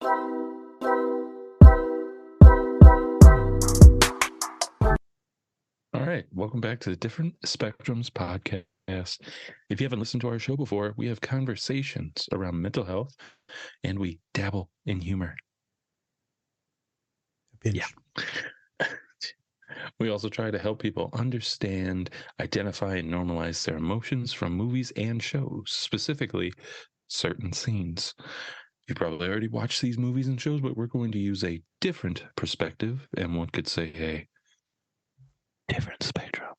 All right, welcome back to the Different Spectrums podcast. If you haven't listened to our show before, we have conversations around mental health and we dabble in humor. Yeah. We also try to help people understand, identify, and normalize their emotions from movies and shows, specifically certain scenes. You probably already watched these movies and shows, but we're going to use a different perspective, and one could say a different spectrum.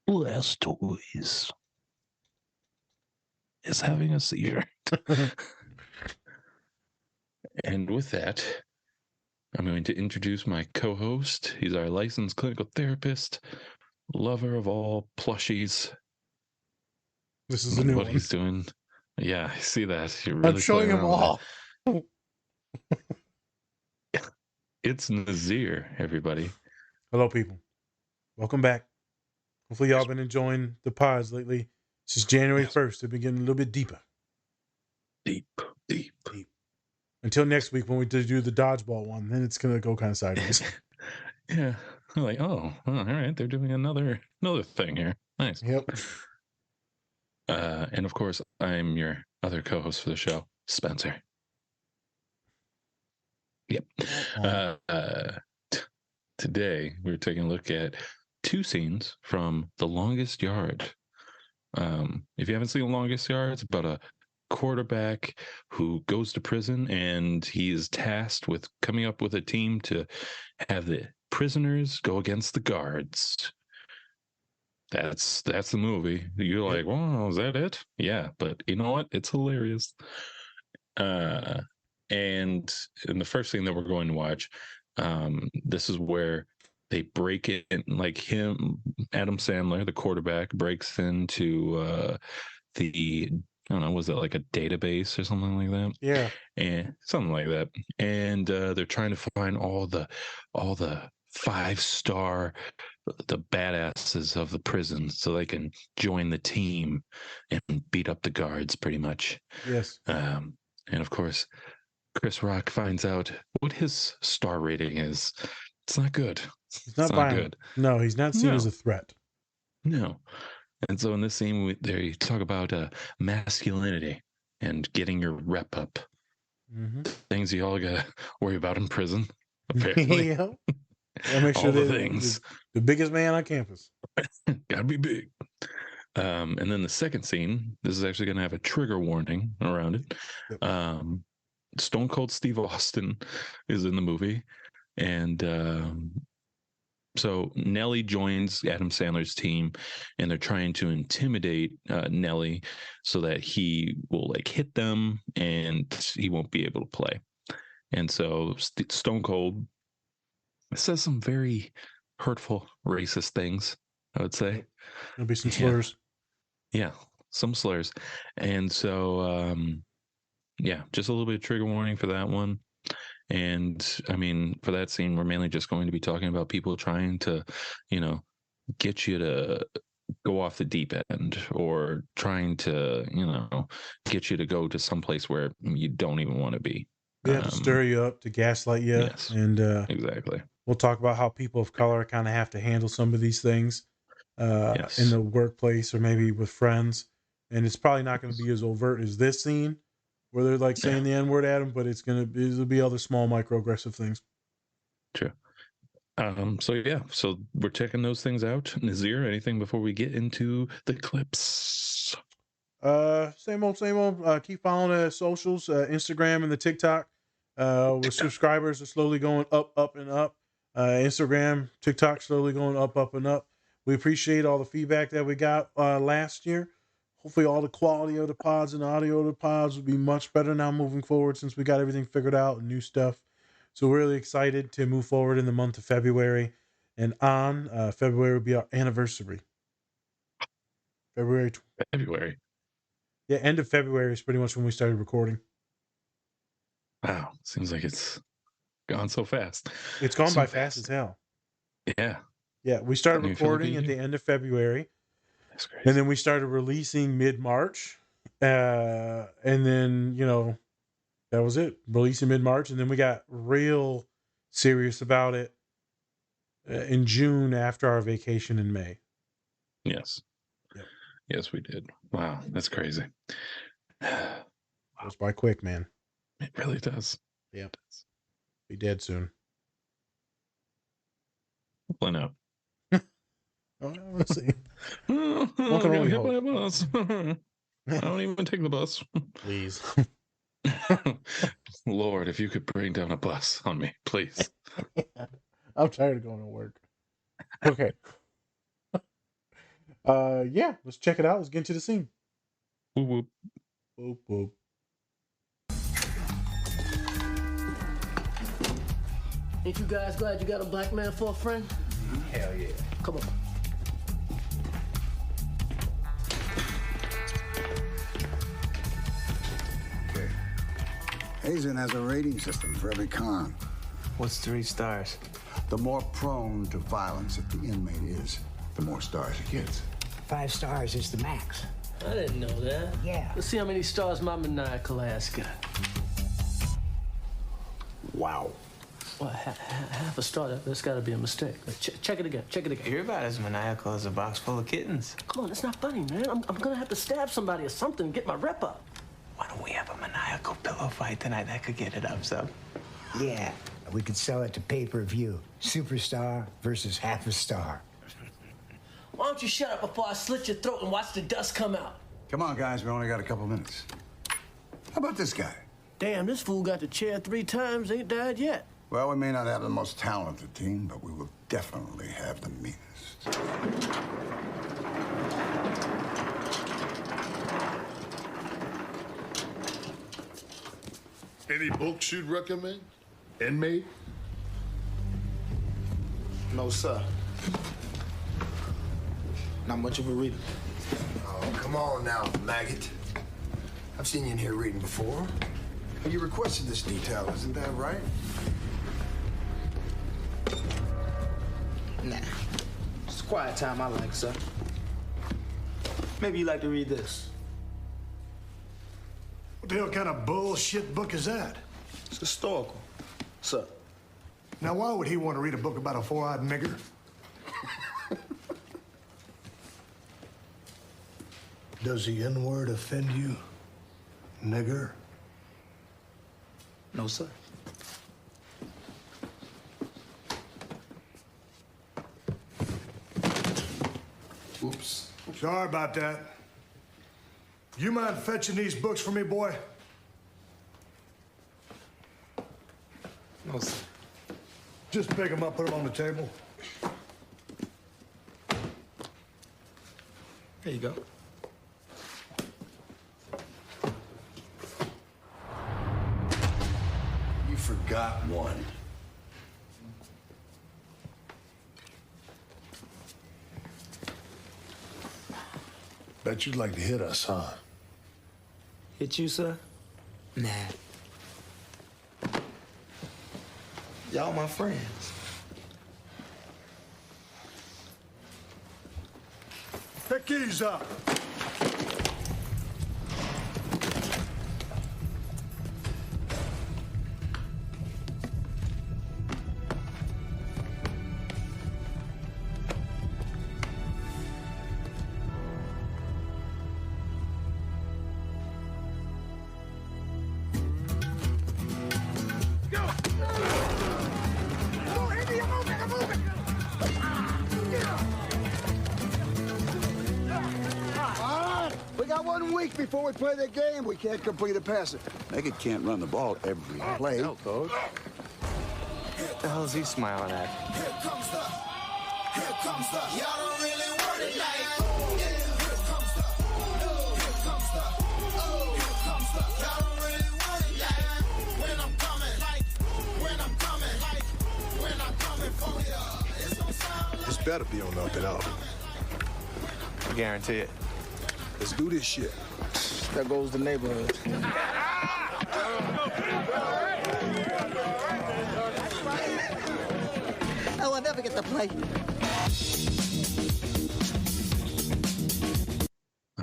Less toys is having a seizure. And with that, I'm going to introduce my co-host. He's our licensed clinical therapist, lover of all plushies. This is a new what one. He's doing. Yeah, I see that. You're really I'm showing them all. It's Nazir, everybody. Hello, people. Welcome back. Hopefully, y'all been enjoying the pods lately. This is January 1st. They've been getting a little bit deeper. Deep. Until next week when we do the dodgeball one, then it's gonna go kind of sideways. Yeah, I'm like, oh, all right, they're doing another thing here. Nice. Yep. And of course, I'm your other co-host for the show, Spencer. Yep. Today we're taking a look at two scenes from The Longest Yard. If you haven't seen The Longest Yard, it's about a quarterback who goes to prison and he is tasked with coming up with a team to have the prisoners go against the guards. That's the movie. You're like, well, is that it? Yeah, but you know what? It's hilarious. And in the first thing that we're going to watch, this is where they break in, like Adam Sandler, the quarterback, breaks into the, I don't know, was it like a database or something like that? Yeah. And something like that. And they're trying to find all the 5-star, the badasses of the prison so they can join the team and beat up the guards pretty much. Yes. And of course, Chris Rock finds out what his star rating is. It's not good. He's not good. No, he's not seen as a threat. No. And so in this scene, they talk about masculinity and getting your rep up. Mm-hmm. Things you all got to worry about in prison, apparently. Yeah. Make sure all the things. The biggest man on campus. Gotta be big. And then the second scene, this is actually going to have a trigger warning around it. Yep. Stone Cold Steve Austin is in the movie. And so Nelly joins Adam Sandler's team, and they're trying to intimidate Nelly so that he will like hit them and he won't be able to play. And so Stone Cold says some very hurtful, racist things, I would say. There'll be some slurs. Yeah, some slurs. And so, just a little bit of trigger warning for that one. And I mean, for that scene, we're mainly just going to be talking about people trying to, get you to go off the deep end or trying to, get you to go to some place where you don't even want to be. Yeah, to stir you up, to gaslight you. Yes, and exactly. We'll talk about how people of color kind of have to handle some of these things in the workplace or maybe with friends. And it's probably not going to be as overt as this scene where they're like saying the N-word at him, but it'll be other small microaggressive things. True. So we're checking those things out. Nazir, anything before we get into the clips? Same old. Keep following the socials, Instagram and the TikTok. With subscribers are slowly going up and up. Instagram, TikTok slowly going up and up. We appreciate all the feedback that we got last year. Hopefully all the quality of the pods and the audio of the pods will be much better now moving forward since we got everything figured out and new stuff. So we're really excited to move forward in the month of February. And on February will be our anniversary. February. Yeah, end of February is pretty much when we started recording. Wow, seems like it's gone so fast. It's gone by fast as hell. Yeah. Yeah, we started recording at the end of February. That's great. And then we started releasing mid-March. And then, That was it. Released in mid-March, and then we got real serious about it in June after our vacation in May. Yes. Yep. Yes, we did. Wow, that's crazy. Goes by quick, man. It really does. Yep. Be dead soon. Hopefully not. Oh, let's see. Oh, One can I got only hit by hope. a bus. I don't even take the bus. Please. Lord, if you could bring down a bus on me, please. I'm tired of going to work. Okay. Yeah, let's check it out. Let's get into the scene. Whoop, whoop. Boop, boop. Ain't you guys glad you got a black man for a friend? Hell yeah. Come on. Okay. Hazen has a rating system for every con. What's 3 stars? The more prone to violence that the inmate is, the more stars he gets. 5 stars is the max. I didn't know that. Yeah. Let's see how many stars my maniacal ass got. Wow. What, half a star? That's got to be a mistake. Check it again. Check it again. You're about as maniacal as a box full of kittens. Come on, that's not funny, man. I'm going to have to stab somebody or something and get my rep up. Why don't we have a maniacal pillow fight tonight? That could get it up, so. Yeah. We could sell it to pay-per-view. Superstar versus half a star. Why don't you shut up before I slit your throat and watch the dust come out? Come on, guys, we only got a couple minutes. How about this guy? Damn, this fool got the chair 3 times, ain't died yet. Well, we may not have the most talented team, but we will definitely have the meanest. Any books you'd recommend? Inmate? No, sir. Not much of a reader. Oh, come on now, maggot. I've seen you in here reading before. You requested this detail, isn't that right? Nah. It's quiet time I like, sir. Maybe you like to read this. What the hell kind of bullshit book is that? It's historical, sir. Now, why would he want to read a book about a 4-eyed nigger? Does the N-word offend you, nigger? No, sir. Oops. Sorry about that. You mind fetching these books for me, boy? No, sir. Just pick them up, put them on the table. There you go. You forgot one. Bet you'd like to hit us, huh? Hit you, sir? Nah. Y'all my friends. Pick these up. We got 1 week before we play the game. We can't complete a pass. Megan can't run the ball every play. No, coach. What the hell is he smiling at? Here comes the, y'all don't really want it like, here comes the, y'all don't really want it like, when I'm coming for ya, it's gonna sound like. This better be on up and up. I guarantee it. Let's do this shit. There goes the neighborhood. Oh, I never get to play.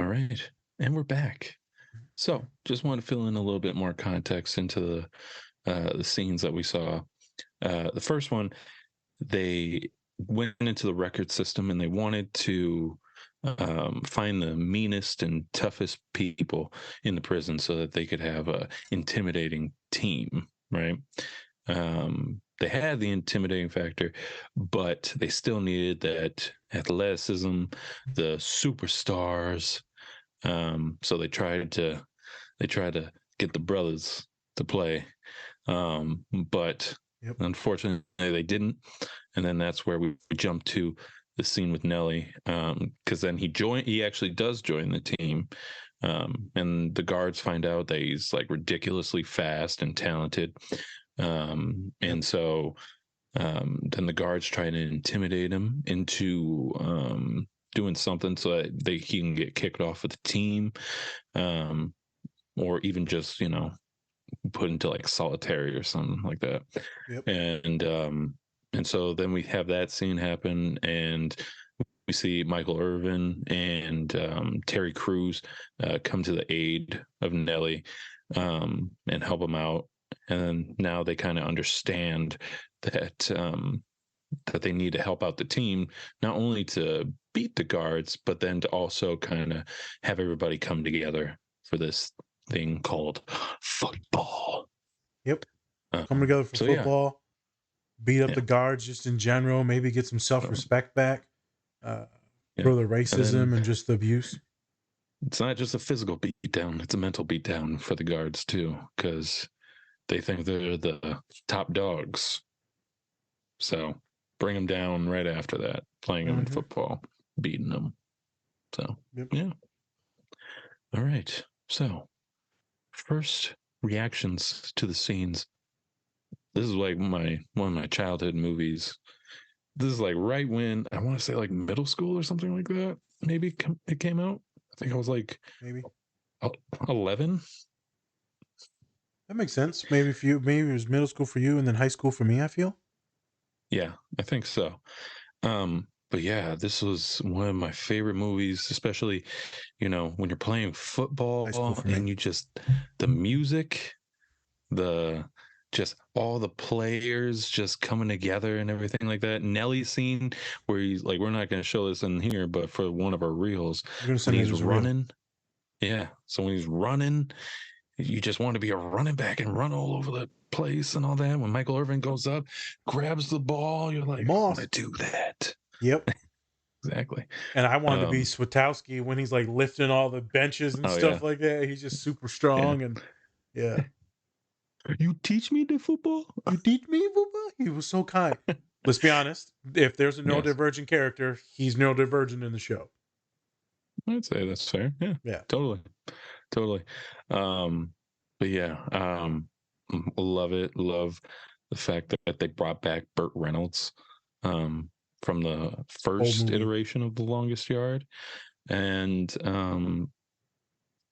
All right. And we're back. So, just want to fill in a little bit more context into the scenes that we saw. The first one, they went into the record system and they wanted to find the meanest and toughest people in the prison so that they could have a intimidating team, right? They had the intimidating factor, but they still needed that athleticism, the superstars. So they tried to get the brothers to play, but Yep. unfortunately they didn't. And then that's where we jump to the scene with Nelly, because then he actually does join the team, and the guards find out that he's like ridiculously fast and talented, and so then the guards try to intimidate him into doing something so that he can get kicked off of the team, or even just put into like solitary or something like that. Yep. And so then we have that scene happen, and we see Michael Irvin and Terry Crews come to the aid of Nelly, and help him out. And now they kind of understand that that they need to help out the team, not only to beat the guards, but then to also kind of have everybody come together for this thing called football. Yep. Come together for so football, beat up the guards just in general, maybe get some self-respect back for the racism and just the abuse. It's not just a physical beatdown, it's a mental beatdown for the guards too, because they think they're the top dogs. So bring them down right after that, playing them in football, beating them. So, yeah. All right. So, first reactions to the scenes. This is like one of my childhood movies. This is like right when I want to say like middle school or something like that. Maybe it came out. I think I was like maybe 11. That makes sense. Maybe maybe it was middle school for you and then high school for me, I feel. Yeah, I think so. But yeah, this was one of my favorite movies, especially, when you're playing football and you just, the music, just all the players just coming together and everything like that. Nelly's scene where he's like, we're not going to show this in here, but for one of our reels, when he's running. Yeah. So when he's running, you just want to be a running back and run all over the place and all that. When Michael Irvin goes up, grabs the ball, you're like, I want to do that. Yep. Exactly. And I wanted to be Swatowski when he's like lifting all the benches and stuff like that. He's just super strong and You teach me the football? You teach me football? He was so kind. Let's be honest. If there's a neurodivergent character, he's neurodivergent in the show. I'd say that's fair. Yeah. Yeah. Totally. But yeah, love it. Love the fact that they brought back Burt Reynolds from the first iteration of The Longest Yard. And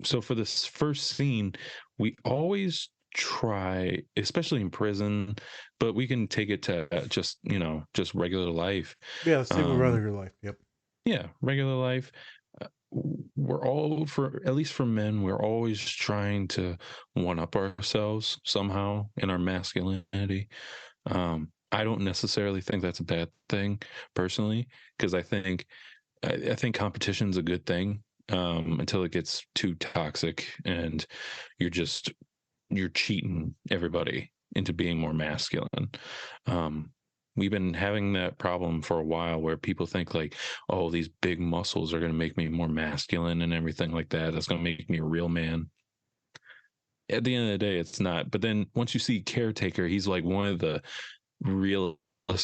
so for this first scene, we always try, especially in prison, but we can take it to just regular life. Yeah, let's take regular life. Yep. Yeah, regular life. We're all, at least for men, we're always trying to one up ourselves somehow in our masculinity. I don't necessarily think that's a bad thing personally, because I think competition's a good thing until it gets too toxic and you're cheating everybody into being more masculine. We've been having that problem for a while where people think like, oh, these big muscles are going to make me more masculine and everything like that. That's going to make me a real man. At the end of the day, it's not. But then once you see Caretaker, he's like one of the realest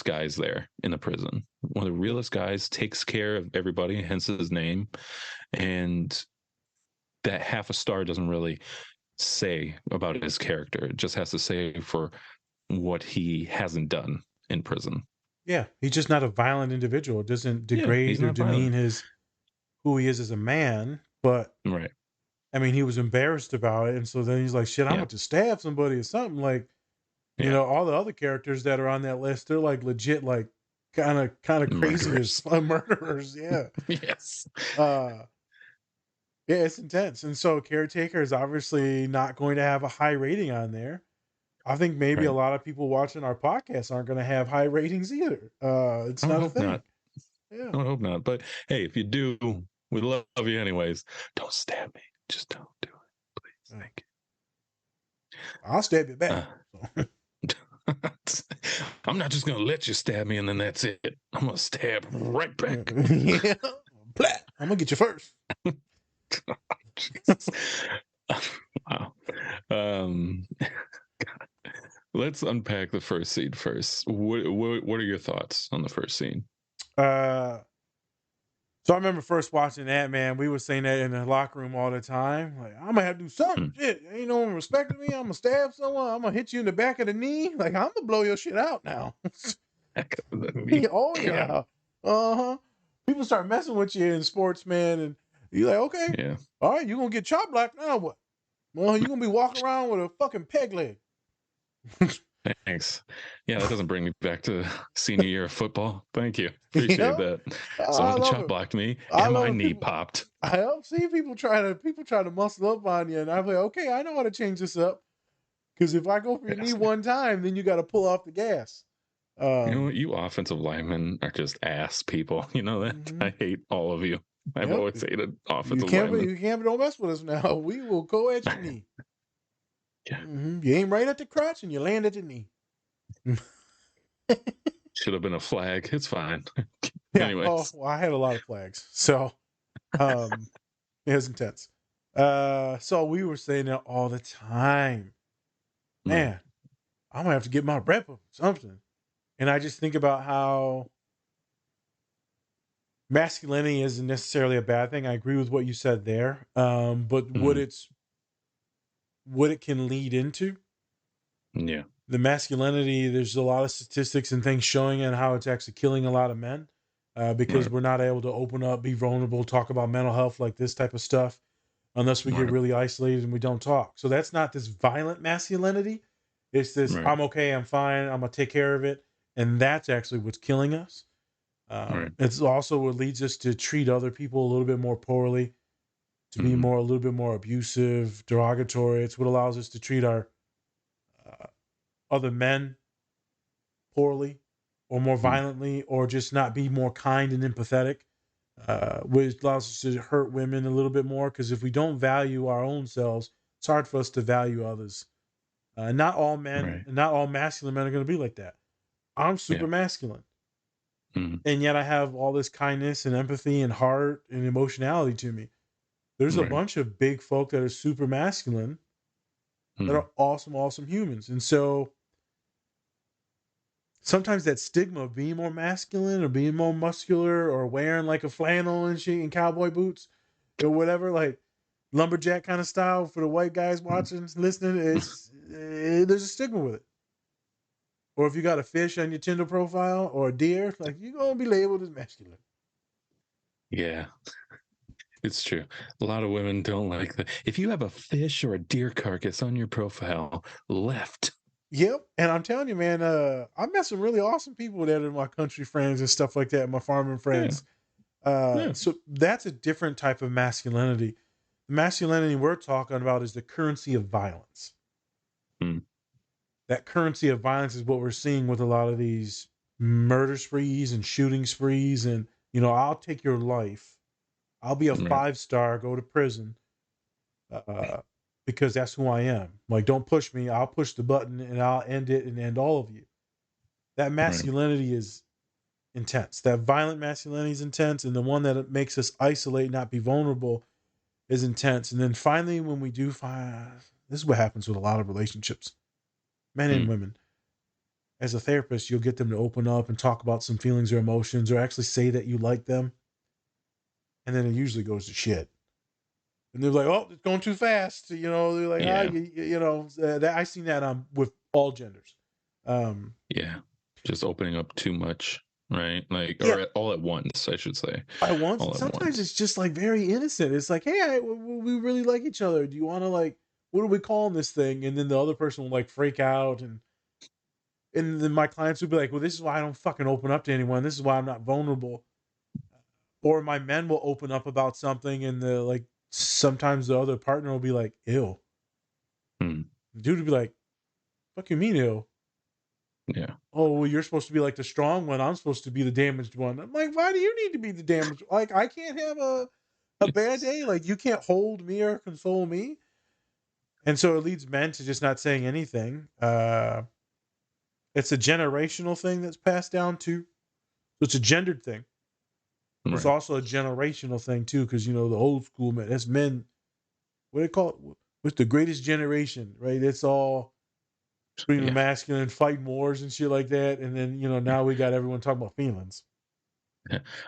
guys there in the prison. One of the realest guys, takes care of everybody, hence his name. And that half a star doesn't really say about his character. It just has to say for what he hasn't done in prison. Yeah, he's just not a violent individual. It doesn't degrade or demean who he is as a man. But right, I mean, he was embarrassed about it, and so then he's like, "Shit, I want to stab somebody or something." Like, you know, all the other characters that are on that list, they're like legit, like kind of crazy as murderers. Yeah. Yes. Yeah, it's intense. And so Caretaker is obviously not going to have a high rating on there. I think maybe a Right. lot of people watching our podcast aren't going to have high ratings either. It's I would not a hope thing. not. Yeah. I would hope not. But hey, if you do, we love you anyways. Don't stab me. Just don't do it, please. Yeah. Thank I'll stab you you. back. I'm not just gonna let you stab me and then that's it. I'm gonna stab right back. Yeah. Blah. I'm gonna get you first. Jesus. Wow. Let's unpack the first scene first. What are your thoughts on the first scene? Uh so I remember first watching that, man. We were saying that in the locker room all the time. Like, I'm gonna have to do something. Shit, ain't no one respecting me. I'm gonna stab someone. I'm gonna hit you in the back of the knee. Like, I'm gonna blow your shit out now. Oh yeah. Uh-huh. People start messing with you in sports, man, and you're like, okay, Yeah. all right, you're gonna get chop blocked now. What? Well, you're gonna be walking around with a fucking peg leg. Thanks. Yeah, that doesn't bring me back to senior year of football. Thank you. Appreciate that. I Someone love chop it. blocked me I and love my it. knee People, popped. I have seen people try to muscle up on you, and I'm like, okay, I know how to change this up. Because if I go for your knee Yes. one time, then you got to pull off the gas. You know what? You offensive linemen are just ass people. You know that? I hate all of you. I've Yep. always hated You offensive can't, linemen. don't mess with us now. We will go at your knee. Yeah. You aim right at the crotch and you land at your knee. Should have been a flag. It's fine. Yeah. Anyways. Oh, well, I had a lot of flags, so it was intense. So we were saying that all the time. Man, Right. I'm gonna have to get my rep of something. And I just think about how masculinity isn't necessarily a bad thing. I agree with what you said there. But what it can lead into, Yeah. the masculinity, there's a lot of statistics and things showing and how it's actually killing a lot of men. Because Right. we're not able to open up, be vulnerable, talk about mental health, like this type of stuff, unless we get Right. really isolated and we don't talk. So that's not this violent masculinity. It's this, Right. I'm okay, I'm fine, I'm gonna take care of it. And that's actually what's killing us. Right. It's also what leads us to treat other people a little bit more poorly, to be a little bit more abusive, derogatory. It's what allows us to treat our other men poorly or more violently, or just not be more kind and empathetic, which allows us to hurt women a little bit more. Because if we don't value our own selves, it's hard for us to value others. Not all men Right. and not all masculine men are going to be like that. I'm super Yeah. masculine, and yet I have all this kindness and empathy and heart and emotionality to me. There's a Right. bunch of big folk that are super masculine that are awesome, awesome humans. And so sometimes that stigma of being more masculine or being more muscular or wearing like a flannel and shit and cowboy boots or whatever, like lumberjack kind of style for the white guys watching, listening, there's a stigma with it. Or if you got a fish on your Tinder profile or a deer, like, you're gonna be labeled as masculine. Yeah. It's true. A lot of women don't like that. If you have a fish or a deer carcass on your profile, left. Yep. And I'm telling you, man, I met some really awesome people that are my country friends and stuff like that, my farming friends. Yeah. So that's a different type of masculinity. The masculinity we're talking about is the currency of violence. That currency of violence is what we're seeing with a lot of these murder sprees and shooting sprees. And, I'll take your life. I'll be a Right. 5-star, go to prison, because that's who I am. Like, don't push me. I'll push the button and I'll end it and end all of you. That masculinity is intense. That violent masculinity is intense. And the one that makes us isolate, not be vulnerable, is intense. And then finally, when we do find, this is what happens with a lot of relationships, men and women. As a therapist, you'll get them to open up and talk about some feelings or emotions or actually say that you like them. And then it usually goes to shit. And they're like, "Oh, it's going too fast." They're like, Yeah. I've seen that with all genders. Yeah. Just opening up too much, right? Like, Yeah. or all at once, I should say. At once. All at Sometimes once. it's just like very innocent. It's like, "Hey, we really like each other. Do you want to, like, what are we calling this thing?" And then the other person will like freak out, and then my clients would be like, "Well, this is why I don't fucking open up to anyone. This is why I'm not vulnerable." Or my men will open up about something, and sometimes the other partner will be like, ill. Hmm. The dude would be like, fuck you mean ill? Yeah. Oh, well, you're supposed to be like the strong one. I'm supposed to be the damaged one. I'm like, why do you need to be the damaged? Like, I can't have a bad day. Like, you can't hold me or console me. And so it leads men to just not saying anything. It's a generational thing that's passed down too. It's a gendered thing. It's Right. also a generational thing too, because the old school men, that's men. What do they call it? What's the greatest generation? Right? It's all being Yeah. masculine, fighting wars and shit like that. And then now we got everyone talking about feelings.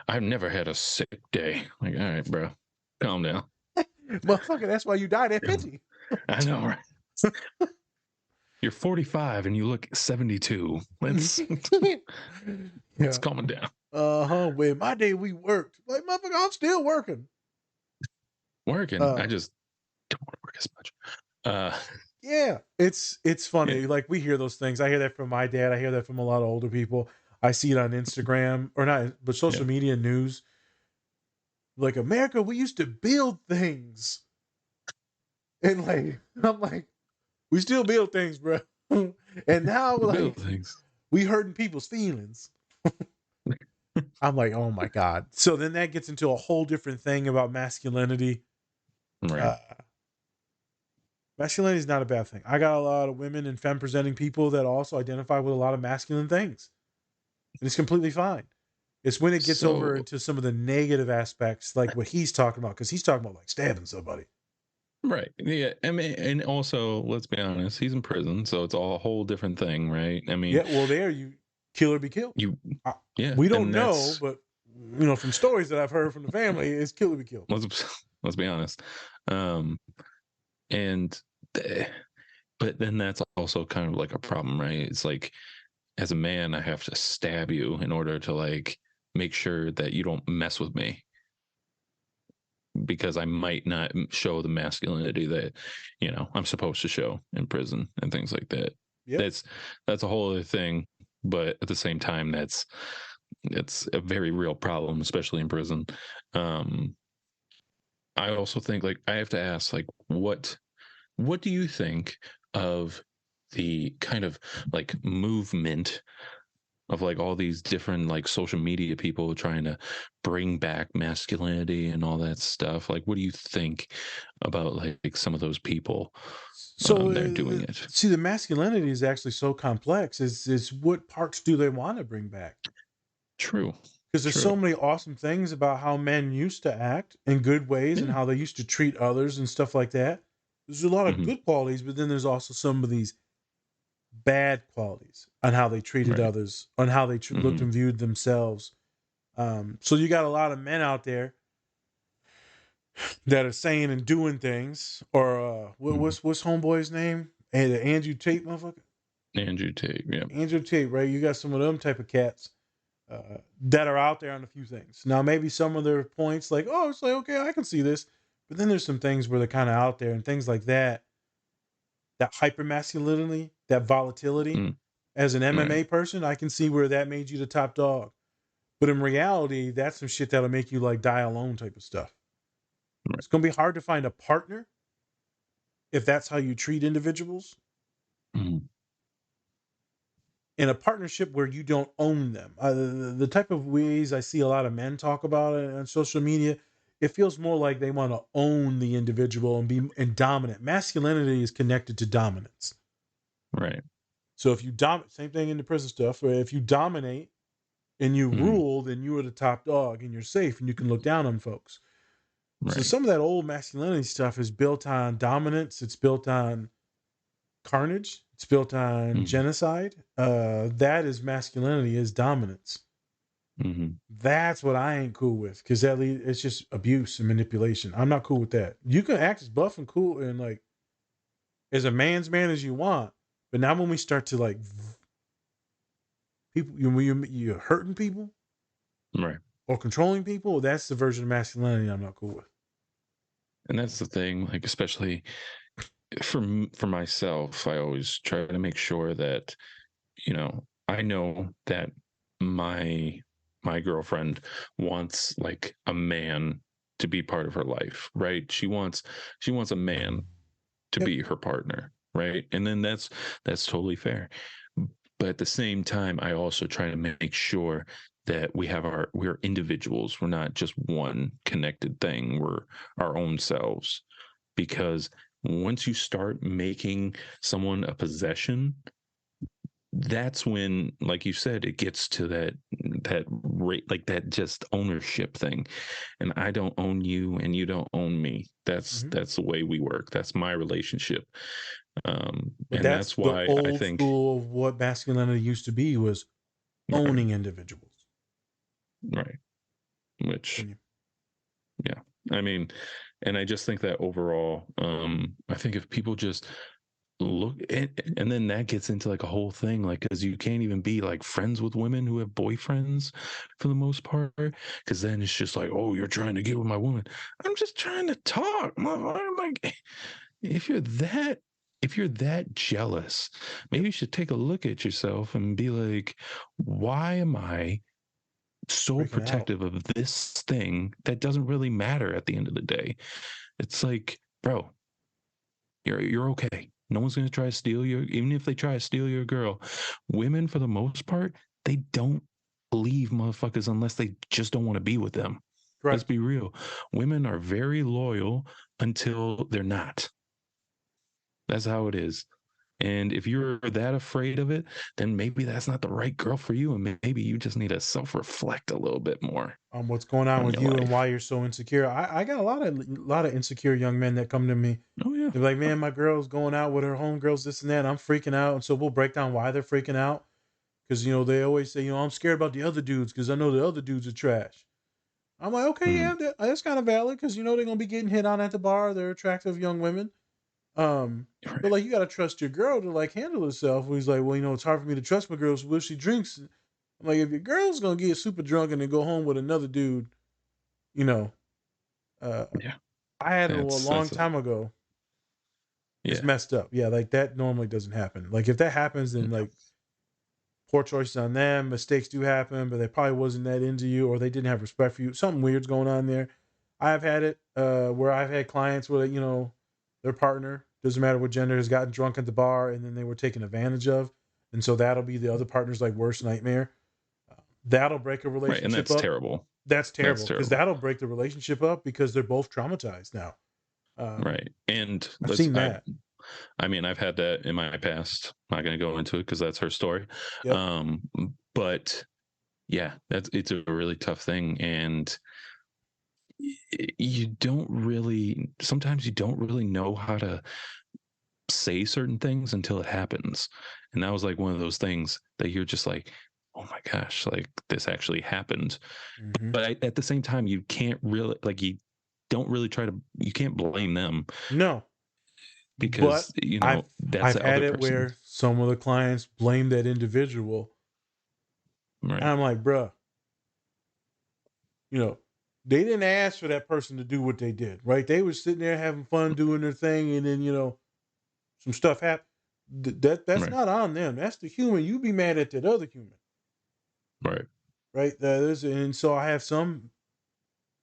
I've never had a sick day. Like, all right, bro, calm down. Motherfucker, that's why you died at 50. I know, right? You're 45 and you look 72. Let's calm down. Well, my day we worked. Like, motherfucker, I'm still working. Working. I just don't want to work as much. Yeah, it's funny. Yeah. Like, we hear those things. I hear that from my dad. I hear that from a lot of older people. I see it on Instagram, or not, but social media news. Like, America, we used to build things, and like, I'm like, we still build things, bro. And now, like, we hurting people's feelings. I'm like, oh my god. So then that gets into a whole different thing about masculinity. Right. Masculinity is not a bad thing. I got a lot of women and femme presenting people that also identify with a lot of masculine things, and it's completely fine. It's when it gets over into some of the negative aspects, like what he's talking about, because he's talking about like stabbing somebody. Right. Yeah. I mean, and also, let's be honest, he's in prison, so it's all a whole different thing, right? I mean, Yeah, well, there you kill or be killed. Yeah. We don't know, but from stories that I've heard from the family, it's kill or be killed. Let's be honest. But then that's also kind of like a problem, right? It's like, as a man, I have to stab you in order to like make sure that you don't mess with me, because I might not show the masculinity that I'm supposed to show in prison and things like that. Yep. That's a whole other thing, but at the same time, it's a very real problem, especially in prison. I also think, like, I have to ask, like, what do you think of the kind of like movement of like all these different like social media people trying to bring back masculinity and all that stuff? Like, what do you think about like some of those people that are doing it? See, the masculinity is actually so complex. Is what parts do they want to bring back? True. Because there's so many awesome things about how men used to act in good ways and how they used to treat others and stuff like that. There's a lot of good qualities, but then there's also some of these bad qualities on how they treated others, on how they looked and viewed themselves. So you got a lot of men out there that are saying and doing things, or what's homeboy's name? And Andrew Tate, motherfucker. Andrew Tate, yeah. Andrew Tate, right? You got some of them type of cats that are out there on a few things. Now, maybe some of their points, like, oh, it's like, okay, I can see this. But then there's some things where they're kind of out there and things like that. That hyper masculinity, that volatility. As an MMA person, I can see where that made you the top dog. But in reality, that's some shit that'll make you like die alone type of stuff. It's going to be hard to find a partner if that's how you treat individuals. In a partnership where you don't own them. The type of ways I see a lot of men talk about it on social media, it feels more like they want to own the individual and be dominant. Masculinity is connected to dominance. Right. So if you dominate, same thing in the prison stuff, where if you dominate and you rule, then you are the top dog and you're safe and you can look down on folks. Right. So some of that old masculinity stuff is built on dominance. It's built on carnage. It's built on genocide. That is masculinity, is dominance. That's what I ain't cool with, because it's just abuse and manipulation. I'm not cool with that. You can act as buff and cool and like as a man's man as you want, but now when we start to like people, you're hurting people, right, or controlling people, that's the version of masculinity I'm not cool with. And that's the thing, like, especially for myself, I always try to make sure that, I know that my girlfriend wants like a man to be part of her life, right? She wants a man to be her partner, right? And then that's totally fair. But at the same time, I also try to make sure that we're individuals. We're not just one connected thing. We're our own selves. Because once you start making someone a possession, that's when, like you said, it gets to that rate, like that just ownership thing. And I don't own you and you don't own me. That's the way we work. That's my relationship. But And that's that's the why I old think, school of what masculinity used to be, was right, owning individuals. right, which, Continue. yeah, I mean, and I just think that overall, I think if people just look and then that gets into like a whole thing, like, because you can't even be like friends with women who have boyfriends for the most part, because then it's just like, oh, you're trying to get with my woman. I'm just trying to talk, motherfucker. Like, if you're that jealous, maybe you should take a look at yourself and be like, why am I so Freaking out. protective of this thing that doesn't really matter at the end of the day? It's like, bro, you're okay. No one's gonna try to steal your, even if they try to steal your girl. Women, for the most part, they don't leave motherfuckers unless they just don't want to be with them. Let's Correct. be real. Women are very loyal until they're not. That's how it is. And if you're that afraid of it, then maybe that's not the right girl for you. And maybe you just need to self reflect a little bit more What's going on on with your you and life. why you're so insecure. I got a lot of insecure young men that come to me. Oh, yeah. They're like, man, my girl's going out with her homegirls, this and that. And I'm freaking out. And so we'll break down why they're freaking out. Because, they always say, I'm scared about the other dudes because I know the other dudes are trash. I'm like, okay, Mm, yeah, that's kind of valid because, they're going to be getting hit on at the bar. They're attractive young women. But right. like, you got to trust your girl to like handle herself. He's like, well, it's hard for me to trust my girl. So if she drinks, I'm like, if your girl's going to get super drunk and then go home with another dude, you know, uh, Yeah. I had it a That's, long that's, time ago. It's yeah. messed up. Yeah, like that normally doesn't happen. Like if that happens, then like poor choices on them. Mistakes do happen, but they probably wasn't that into you, or they didn't have respect for you. Something weird's going on there. I've had it where I've had clients where their partner, doesn't matter what gender, has gotten drunk at the bar and then they were taken advantage of, and so that'll be the other partner's like worst nightmare. That'll break a Right. And relationship that's up. terrible. That's That's terrible because terrible. that'll break the relationship up because they're both traumatized now. Right. And I've seen I that. I mean, I've had that in my past. I'm not going to go into it because that's her story. Yep. But yeah, it's a really tough thing. And you don't really, sometimes you don't really know how to say certain things until it happens. And that was like one of those things that you're just like, oh my gosh, like this actually happened. Mm-hmm. But at the same time, you can't really, like, you don't really you can't blame them No, but because, that's I've the had other it person. where some of the clients blame that individual, and Right. I'm like, bruh, they didn't ask for that person to do what they did, right? They were sitting there having fun doing their thing, and then some stuff happened. That's Right. not on them. That's the human. You be mad at that other human, Right. right? And so I have some.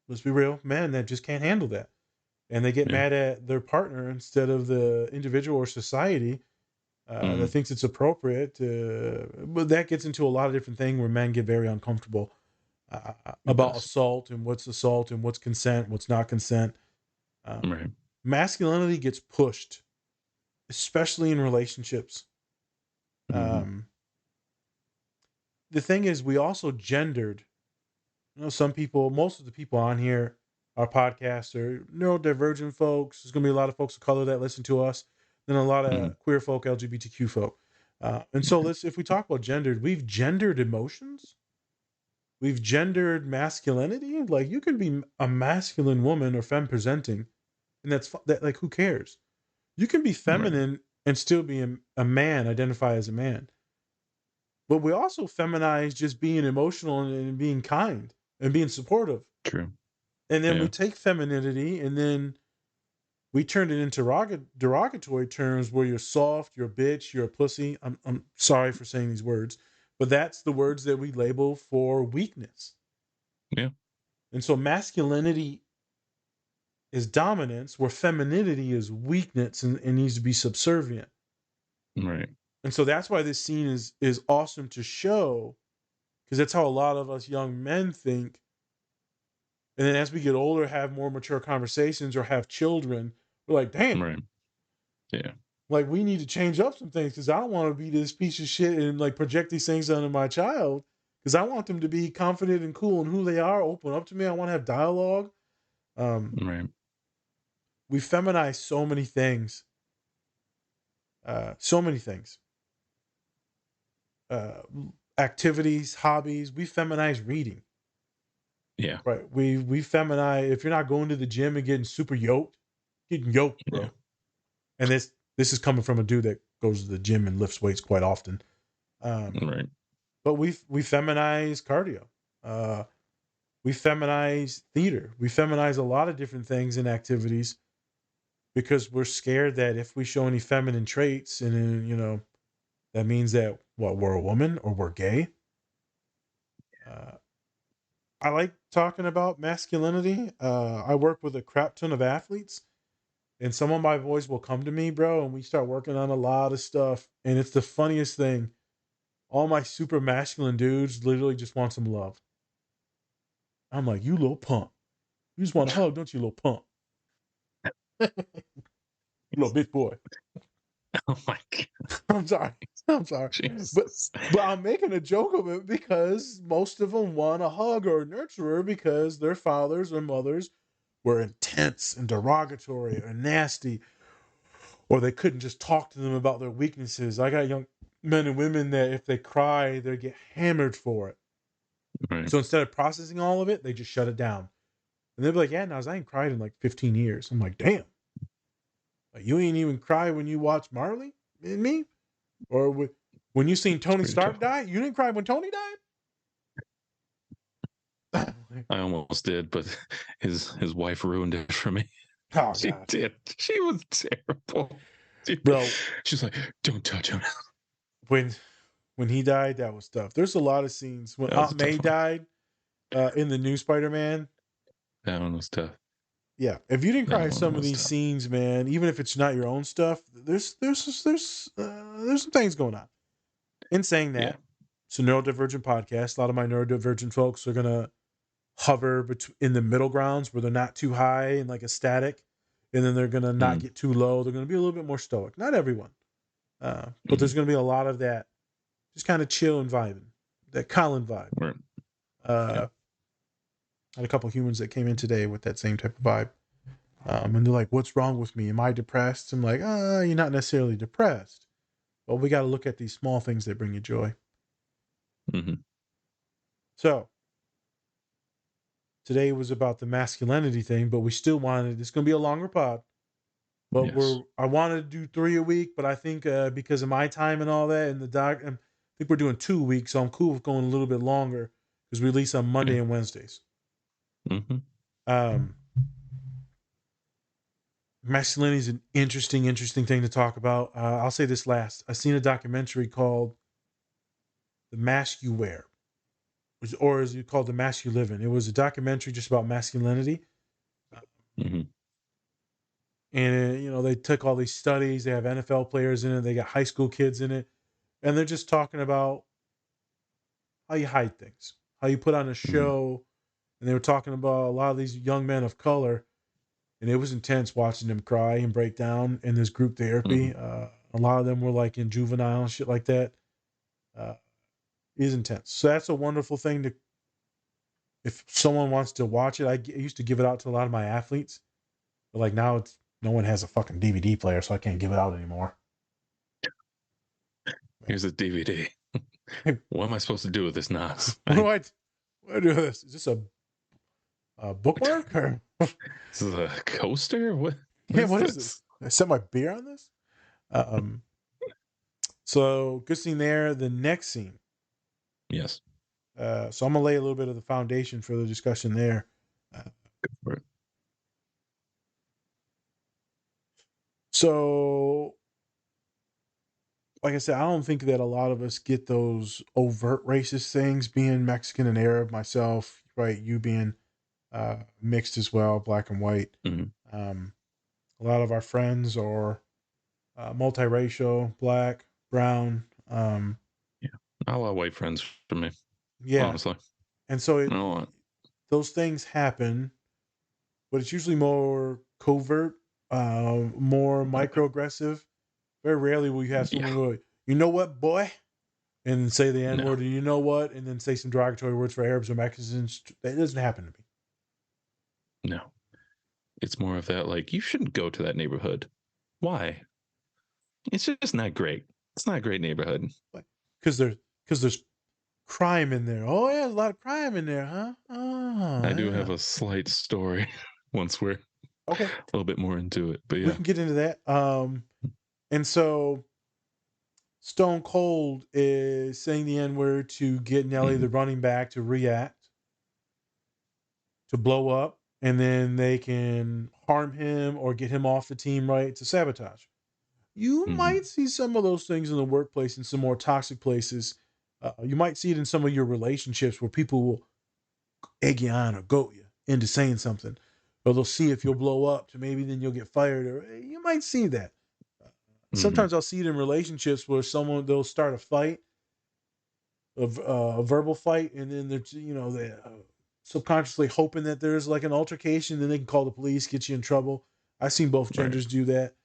Let's be real, men that just can't handle that, and they get Yeah. mad at their partner instead of the individual or society that Mhm. thinks it's appropriate but that gets into a lot of different things where men get very uncomfortable It about does. assault and what's consent, what's not consent. Um, Right. Masculinity gets pushed, especially in relationships. Mhm. Um, the thing is, we also gendered. Some people, most of the people on here, our podcast are neurodivergent folks. There's going to be a lot of folks of color that listen to us, then a lot Mhm. of queer folk, LGBTQ folk. And so if we talk about gendered, we've gendered emotions. We've gendered masculinity. Like you can be a masculine woman or femme presenting, and that. Like who cares? You can be Right. feminine and still be a man, identify as a man. But we also feminize just being emotional and being kind and being supportive. True. And then we Yeah. take femininity and then we turn it into derogatory terms where you're soft, you're a bitch, you're a pussy. I'm sorry for saying these words, but that's the words that we label for weakness. Yeah. And so masculinity is dominance, where femininity is weakness and needs to be subservient. Right. And so that's why this scene is awesome to show, because that's how a lot of us young men think. And then as we get older, have more mature conversations or have children, we're like, damn, Right. Yeah. like we need to change up some things, because I don't want to be this piece of shit and like project these things onto my child, because I want them to be confident and cool in who they are, open up to me. I want to have dialogue. Right. We feminize so many things. So many things. Uh, Activities, hobbies. We feminize reading. Yeah. Right. We feminize, if you're not going to the gym and getting super yoked, getting yoked, bro. Yeah. And this is coming from a dude that goes to the gym and lifts weights quite often. Right. But we feminize cardio. We feminize theater. We feminize a lot of different things and activities, because we're scared that if we show any feminine traits, and that means that we're a woman or we're gay. I like talking about masculinity. I work with a crap ton of athletes, and some of my boys will come to me, bro, and we start working on a lot of stuff. And it's the funniest thing. All my super masculine dudes literally just want some love. I'm like, you little punk. You just want a hug, don't you, little punk? You little bitch boy. Oh my God. I'm sorry. But I'm making a joke of it, because most of them want a hug or a nurturer because their fathers or mothers were intense and derogatory or nasty, or they couldn't just talk to them about their weaknesses. I got young men and women that if they cry, they get hammered for it. Right. So instead of processing all of it, they just shut it down. And they'll be like, yeah, no, I ain't cried in like 15 years. I'm like, damn. Like, you ain't even cry when you watch Marley and me? Or when you seen Tony Stark tough. die? You didn't cry when Tony died? I almost did, but his wife ruined it for me. Oh, She God. did. She was terrible. Bro. She's like, don't touch him. When he died, that was tough. There's a lot of scenes. When Aunt May died in the new Spider-Man. That one was tough. Yeah. If you didn't cry in That some one of was these tough. scenes, man, even if it's not your own stuff, there's some things going on. In saying that, Yeah. it's a neurodivergent podcast. A lot of my neurodivergent folks are gonna hover in the middle grounds where they're not too high and like ecstatic, and then they're gonna not get too low. They're gonna be a little bit more stoic. Not everyone, but there's gonna be a lot of that, just kind of chill and vibing, that Colin vibe. Right. I had a couple humans that came in today with that same type of vibe, and they're like, "What's wrong with me? Am I depressed?" I'm like, "You're not necessarily depressed, but we got to look at these small things that bring you joy." Mm-hmm. So today was about the masculinity thing, but we still wanted, it's going to be a longer pod, but Yes. I wanted to do 3 a week, but I think because of my time and all that, and I think we're doing 2 weeks, so I'm cool with going a little bit longer, because we release on Monday and Wednesdays. Mm-hmm. Masculinity is an interesting thing to talk about. I'll say this last. I seen a documentary called The Mask You Wear, or is it called The Mask You Live In? It was a documentary just about masculinity. Mm-hmm. And, they took all these studies. They have NFL players in it. They got high school kids in it. And they're just talking about how you hide things, how you put on a show. And they were talking about a lot of these young men of color. And it was intense watching them cry and break down in this group therapy. A lot of them were like in juvenile and shit like that. It is intense. So that's a wonderful thing if someone wants to watch it. I used to give it out to a lot of my athletes. But like now no one has a fucking DVD player, so I can't give it out anymore. Here's a DVD. What am I supposed to do with this, Nas? What do I do with this? Is this a bookmark or This is a coaster? What is this? I set my beer on this? So good scene there. The next scene. Yes. So I'm gonna lay a little bit of the foundation for the discussion there. So, like I said, I don't think that a lot of us get those overt racist things, being Mexican and Arab, myself, right? You being mixed as well, black and white. Mm-hmm. A lot of our friends are multiracial, black, brown. Yeah. Not a lot of white friends for me, Yeah, honestly. and so I don't want. those things happen, but it's usually more covert, more microaggressive. Very rarely will you have Yeah. someone go, "You know what, boy," and say the N No. word, or "You know what," and then say some derogatory words for Arabs or Mexicans. That doesn't happen to me. No. It's more of that, like, you shouldn't go to that neighborhood. Why? It's just not great. It's not a great neighborhood. Because there's crime in there. Oh yeah, there's a lot of crime in there, huh? Oh I do have yeah. a slight story once we're Okay, a little bit more into it. But we yeah. can get into that. And so Stone Cold is saying the N word to get Nelly, the Mhm. running back, to react, to blow up, and then they can harm him or get him off the team, right? To sabotage. You Mhm. might see some of those things in the workplace in some more toxic places. You might see it in some of your relationships where people will egg you on or goat you into saying something, or they'll see if you'll blow up to maybe then you'll get fired, or you might see that. Mhm. Sometimes I'll see it in relationships where someone they'll start a fight, a verbal fight, and then they're they subconsciously hoping that there's like an altercation, then they can call the police, get you in trouble. I've seen both Right. genders do that.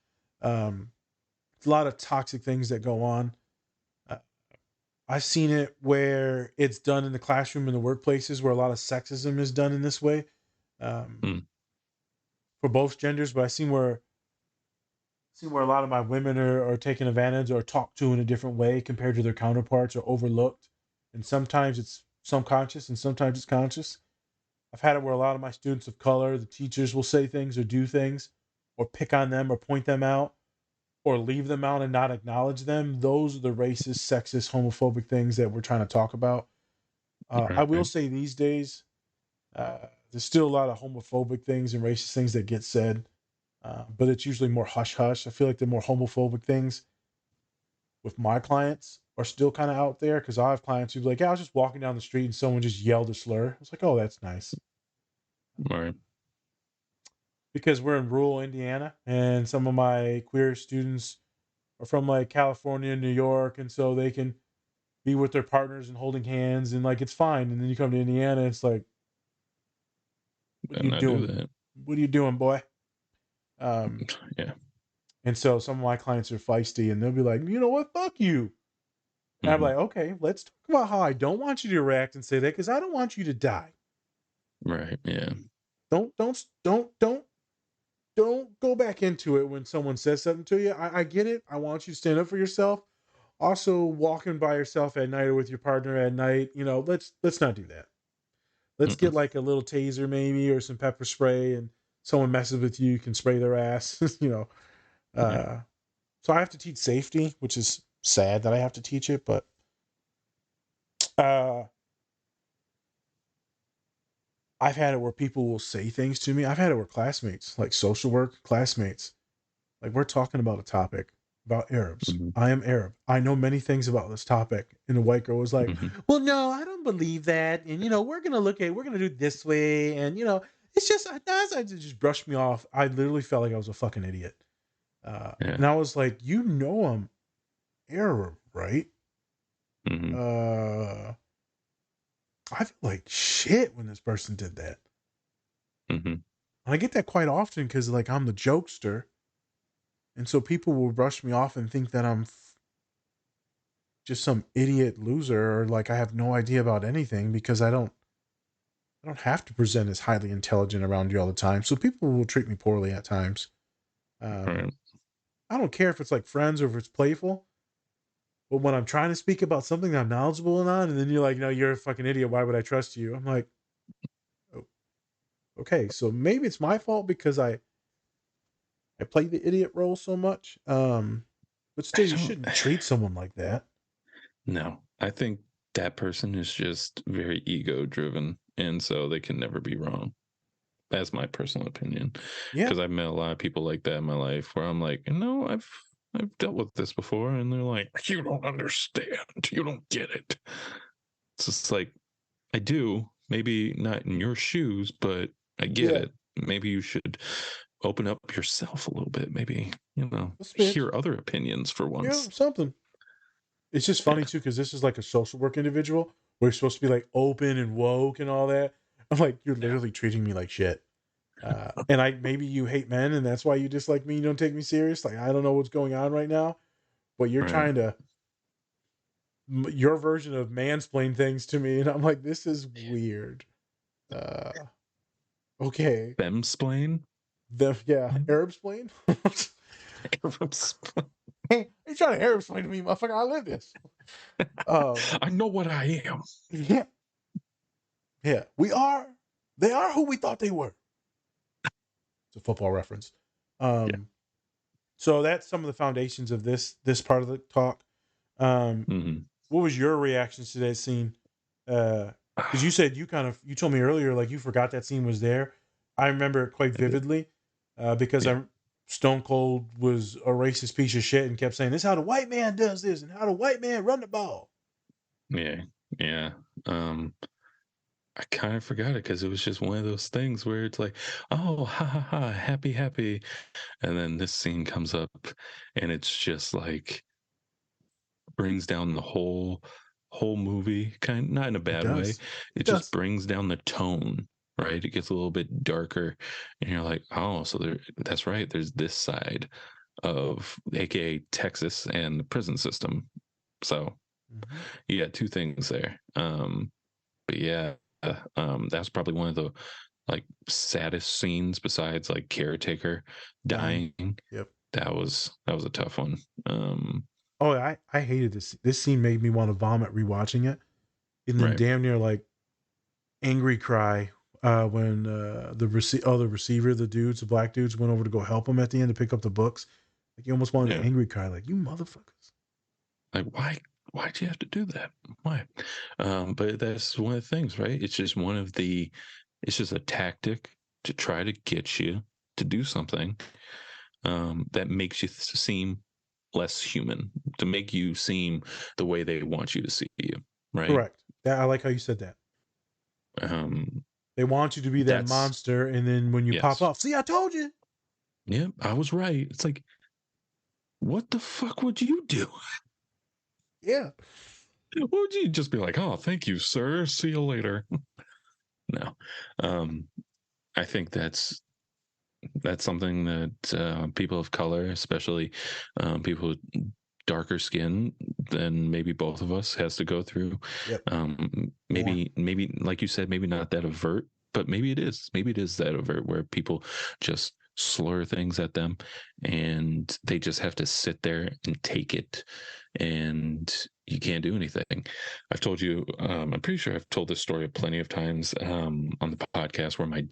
It's a lot of toxic things that go on. Uh, I've seen it where it's done in the classroom in the workplaces where a lot of sexism is done in this way, um, Mm. for both genders. But I've seen where a lot of my women are taken advantage or talked to in a different way compared to their counterparts or overlooked. And sometimes it's subconscious and sometimes it's conscious. I've had it where a lot of my students of color, the teachers will say things or do things or pick on them or point them out or leave them out and not acknowledge them. Those are the racist, sexist, homophobic things that we're trying to talk about. I will Right. say these days, there's still a lot of homophobic things and racist things that get said, but it's usually more hush hush. I feel like the more homophobic things with my clients are still kind of out there because I have clients who be like, yeah, I was just walking down the street and someone just yelled a slur. I was like, oh, that's nice. Right. Because we're in rural Indiana and some of my queer students are from like California, New York, and so they can be with their partners and holding hands and like it's fine. And then you come to Indiana, it's like, what are Better you not do doing? that. What are you doing, boy? Um, Yeah. and so some of my clients are feisty and they'll be like, you know what, fuck you. And I'm Mhm. like, okay, let's talk about how I don't want you to react and say that because I don't want you to die. Right. Yeah. Don't go back into it when someone says something to you. I get it. I want you to stand up for yourself. Also, walking by yourself at night or with your partner at night, let's not do that. Let's get Mm-mm. like a little taser maybe or some pepper spray, and someone messes with you, you can spray their ass. Yeah. Uh, so I have to teach safety, which is sad that I have to teach it, but uh, I've had it where people will say things to me. I've had it where classmates, like social work classmates, like we're talking about a topic about Arabs. Mhm. I am Arab. I know many things about this topic. And the white girl was like, Mhm. well, no, I don't believe that. And, we're going to do it this way. And, it's just, I just brushed me off. I literally felt like I was a fucking idiot. Yeah. And I was like, I'm Arab, right? Mhm. I feel like shit when this person did that. Mhm. And I get that quite often because, like, I'm the jokester. And so people will brush me off and think that I'm just some idiot loser or like I have no idea about anything because I don't have to present as highly intelligent around you all the time. So people will treat me poorly at times. Um, Right. I don't care if it's like friends or if it's playful. But when I'm trying to speak about something that I'm knowledgeable on, and then you're like, no, you're a fucking idiot. Why would I trust you? I'm like, oh, okay, so maybe it's my fault because I play the idiot role so much. But I still, you don't. shouldn't treat someone like that. No, I think that person is just very ego driven, and so they can never be wrong. That's my personal opinion. Yeah, Because I've met a lot of people like that in my life, where I'm like, no, I've dealt with this before, and they're like, you don't understand, you don't get it. It's just like, I do, maybe not in your shoes, but I get yeah. it. Maybe you should open up yourself a little bit, maybe, A smidge. hear other opinions for Yeah, once. something. It's just funny too because this is like a social work individual where you're supposed to be like open and woke and all that. I'm like, you're literally treating me like shit. And maybe you hate men and that's why you dislike me. You don't take me serious. Like I don't know what's going on right now, but you're Right. trying to your version of mansplain things to me, and I'm like, this is weird. Okay, Femsplain? Arab splain. Hey, you trying to Arab explain to me, motherfucker? I live this. I know what I am. Yeah, yeah. We are. They are who we thought they were. It's a football reference. Yeah. So that's some of the foundations of this part of the talk. What was your reactions to that scene? Because you said you told me earlier like you forgot that scene was there. I remember it quite vividly because Yeah. I'm Stone Cold was a racist piece of shit and kept saying this is how the white man does this and how the white man run the ball. Yeah. Yeah. I kind of forgot it because it was just one of those things where it's like, oh, ha ha ha, happy, happy. And then this scene comes up and it's just like brings down the whole movie, not in a It bad way. does. It just brings down the tone, right? It gets a little bit darker and you're like, oh, so that's right. There's this side of aka Texas and the prison system. So you got two things there. But yeah, that's probably one of the like saddest scenes besides like caretaker dying. Yep. That was a tough one. Oh, I hated this. This scene made me want to vomit rewatching it, and then Right. damn near like angry cry when the receiver, the black dudes went over to go help him at the end to pick up the books. Like you almost wanted Yeah. an angry cry, like you motherfuckers. Like why'd you have to do that? Why? But that's one of the things, right? It's just it's just a tactic to try to get you to do something that makes you seem less human, to make you seem the way they want you to see you, right? Correct. I like how you said that. They want you to be that monster, and then when you pop off, see, I told you. Yeah, I was right. It's like, what the fuck would you do? Yeah. Would you just be like, oh, thank you, sir. See you later? No. I think that's something that people of color, especially people with darker skin than maybe both of us, has to go through. Yep. Maybe like you said, maybe not that overt, but maybe it is. Maybe it is that overt where people just slur things at them and they just have to sit there and take it, and you can't do anything. I've told you, I'm pretty sure I've told this story plenty of times on the podcast where my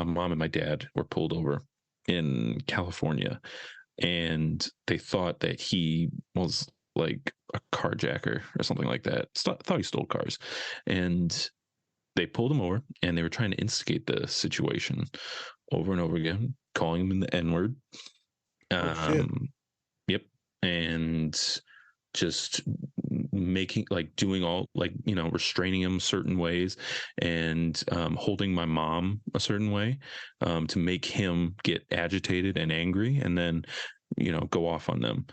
mom and my dad were pulled over in California, and they thought that he was like a carjacker or something like that. Thought he stole cars, and they pulled him over, and they were trying to instigate the situation over and over again, calling him the N-word. Yep, and just making doing all restraining him certain ways and holding my mom a certain way to make him get agitated and angry and then go off on them.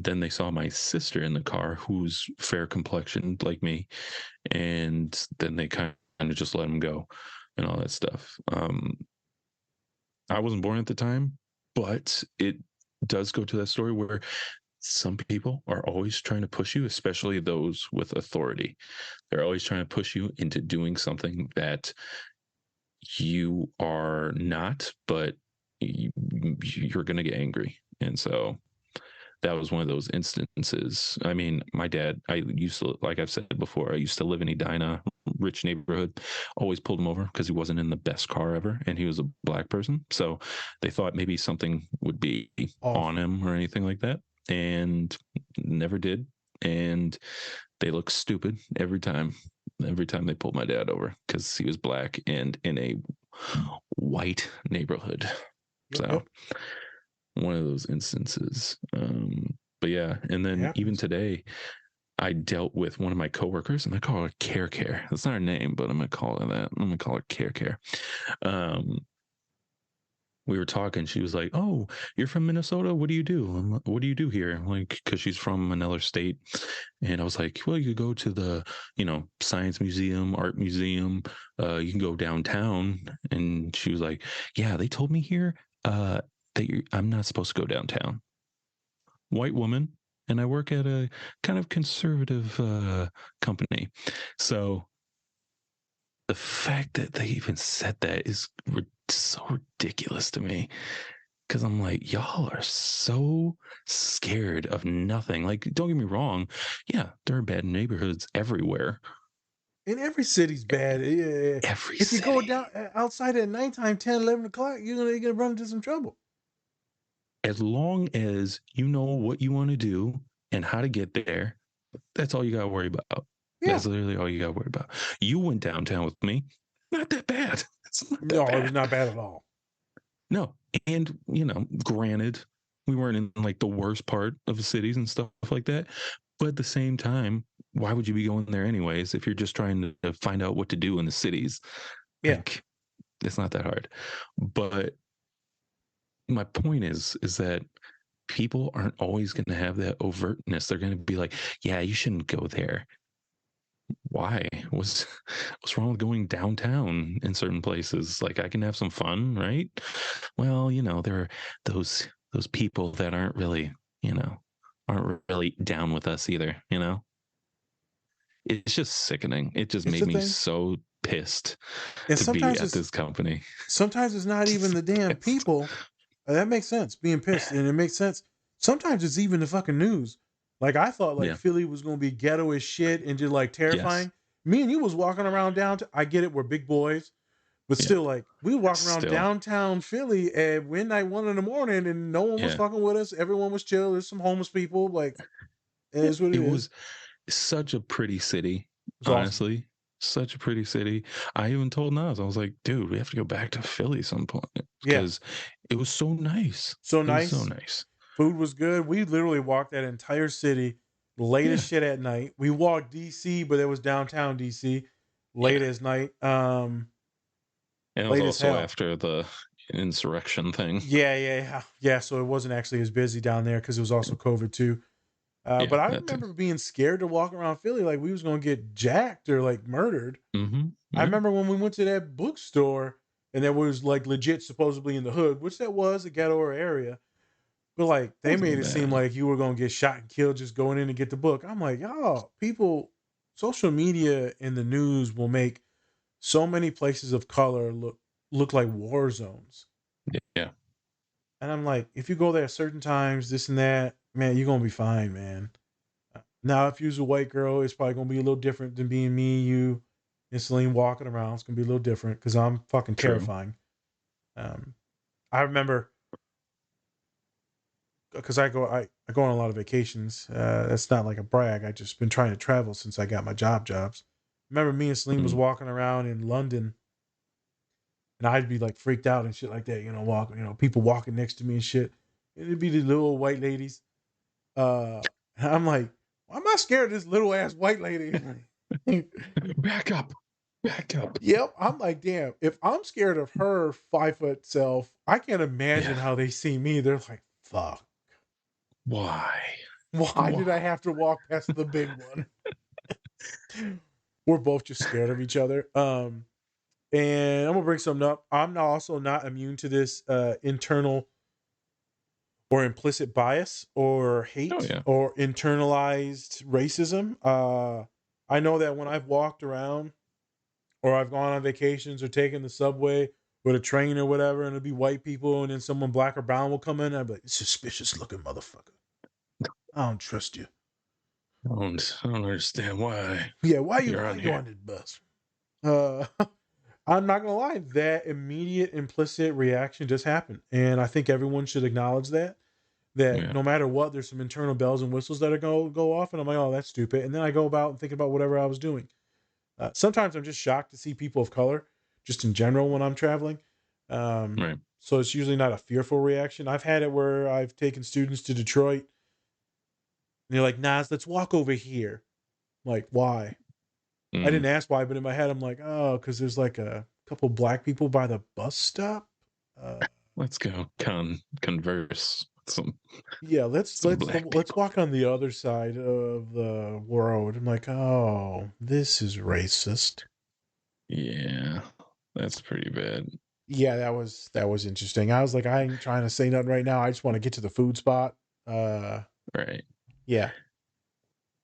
Then they saw my sister in the car who's fair complexioned like me, and then they kind of just let him go and all that stuff. I wasn't born at the time, but it does go to that story where some people are always trying to push you, especially those with authority. They're always trying to push you into doing something that you are not, but you're going to get angry. And so that was one of those instances. I mean, my dad, I used to, like I've said before, I used to live in Edina, rich neighborhood, always pulled him over because he wasn't in the best car ever and he was a black person. So they thought maybe something would be on him or anything like that, and never did. And they look stupid every time they pulled my dad over because he was black and in a white neighborhood. So one of those instances. But yeah, and then even today, I dealt with one of my coworkers, and I call her Care. That's not her name, but I'm gonna call her that. I'm gonna call her Care. we were talking. She was like, "Oh, you're from Minnesota. What do you do? What do you do here?" Like, because she's from another state, and I was like, "Well, you go to the, science museum, art museum. You can go downtown." And she was like, "Yeah, they told me here that I'm not supposed to go downtown." White woman, and I work at a kind of conservative company, so the fact that they even said that is so ridiculous to me, because I'm like, y'all are so scared of nothing. Like, don't get me wrong. Yeah, there are bad neighborhoods everywhere. And every city's bad. Yeah. Every If you go city. down outside at nighttime, 10, 11 o'clock, you're gonna run into some trouble. As long as you know what you want to do and how to get there, that's all you got to worry about. Yeah. That's literally all you got to worry about. You went downtown with me. Not that bad. It's not that No, bad. it was not bad at all. No. And, granted, we weren't in like the worst part of the cities and stuff like that. But at the same time, why would you be going there anyways if you're just trying to find out what to do in the cities? Yeah. Like, it's not that hard. But my point is that people aren't always going to have that overtness. They're going to be like, yeah, you shouldn't go there. Why? What's wrong with going downtown in certain places? Like, I can have some fun, right? Well, there are those people that aren't really down with us either. It's just sickening. It just It's made the me thing. so pissed And to be at this company. sometimes it's not even the damn people. That makes sense, being pissed, and it makes sense. Sometimes it's even the fucking news. Like, I thought like Yeah. Philly was gonna be ghetto as shit and just like terrifying. Yes. Me and you was walking around downtown. I get it, we're big boys, but Yeah. still, like, we were walking around Still. downtown Philly at midnight, 1 in the morning, and no one was Yeah. fucking with us. Everyone was chill. There's some homeless people. Like, it is what it is. Was such a pretty city, It's awesome. honestly. Such a pretty city. I even told Nas, I was like, dude, we have to go back to Philly some point Yeah. because it was so nice. So It was nice. so nice. Food was good. We literally walked that entire city late as shit at night. We walked DC, but it was downtown DC late as night. And it was Late as also hell. after the insurrection thing. Yeah. So it wasn't actually as busy down there because it was also COVID too. But I that too. remember being scared to walk around Philly like we was gonna get jacked or like murdered. Mm-hmm. I remember when we went to that bookstore and that was like legit supposedly in the hood, which that was a ghetto area. But like they Wasn't made it seem bad. like you were gonna get shot and killed just going in to get the book. I'm like, y'all, people, social media and the news will make so many places of color look like war zones. Yeah. And I'm like, if you go there at certain times, this and that, man, you're gonna be fine, man. Now, if you're a white girl, it's probably gonna be a little different than being me, you, and Celine walking around. It's gonna be a little different because I'm fucking True. terrifying. I remember because I go on a lot of vacations. That's not like a brag. I just been trying to travel since I got my jobs. Remember me and Celine was walking around in London, and I'd be like freaked out and shit like that. People walking next to me and shit. It'd be the little white ladies. And I'm like, why am I scared of this little ass white lady? Back up. Yep. I'm like, damn, if I'm scared of her 5-foot self, I can't imagine how they see me. They're like, fuck. Why Did I have to walk past the big one? We're both just scared of each other. And I'm gonna bring something up. I'm also not immune to this internal or implicit bias or hate or internalized racism. I know that when I've walked around or I've gone on vacations or taken the subway with a train or whatever, and it'll be white people, and then someone black or brown will come in, and I'd be like, suspicious looking motherfucker. I don't trust you. I don't understand why. Yeah, why you You're on this bus? I'm not gonna lie, that immediate implicit reaction just happened, and I think everyone should acknowledge that no matter what, there's some internal bells and whistles that are gonna go off, and I'm like, oh, that's stupid, and then I go about and think about whatever I was doing. Sometimes I'm just shocked to see people of color, just in general when I'm traveling. So it's usually not a fearful reaction. I've had it where I've taken students to Detroit, and they're like, Nas, let's walk over here. I'm like, why? I didn't ask why, but in my head, I'm like, oh, because there's like a couple black people by the bus stop. let's go converse with Yeah, some black let's people. walk on the other side of the world. I'm like, oh, this is racist. Yeah, that's pretty bad. Yeah, that was interesting. I was like, I ain't trying to say nothing right now. I just want to get to the food spot. Right. Yeah,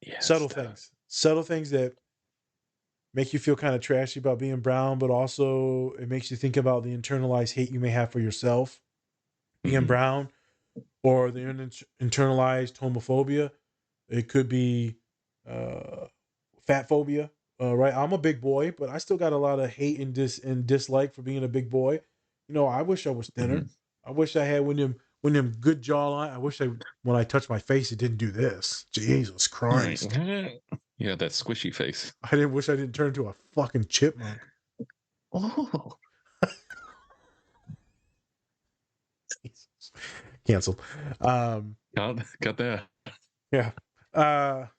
Yeah, it's tough. subtle things that make you feel kind of trashy about being brown, but also it makes you think about the internalized hate you may have for yourself being Mhm. brown, or the internalized homophobia. It could be uh, fat phobia. Right, I'm a big boy, but I still got a lot of hate and dislike for being a big boy. You know, I wish I was thinner. Mhm. I wish I had when them good jawline. I wish I when I touched my face, it didn't do this. Jesus Right. Christ! Yeah, that squishy face. I didn't wish I didn't turn into a fucking chipmunk. Oh. Jesus. Canceled. Got that. Yeah.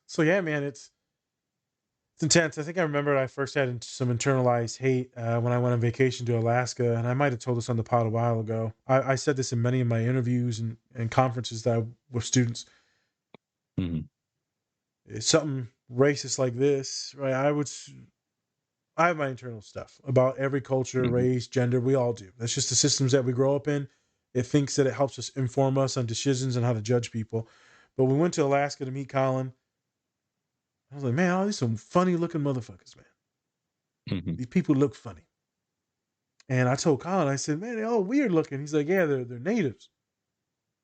So yeah, man, it's intense. I think I remember I first had some internalized hate when I went on vacation to Alaska, and I might have told this on the pod a while ago. I said this in many of my interviews and conferences that I, with students. Mhm. It's something racist like this, right? I have my internal stuff about every culture, Mhm. race, gender. We all do. That's just the systems that we grow up in. It thinks that it helps us inform us on decisions and how to judge people. But we went to Alaska to meet Colin. I was like, man, all these some funny looking motherfuckers, man. Mhm. These people look funny. And I told Colin, I said, man, they're all weird looking. He's like, yeah, they're natives.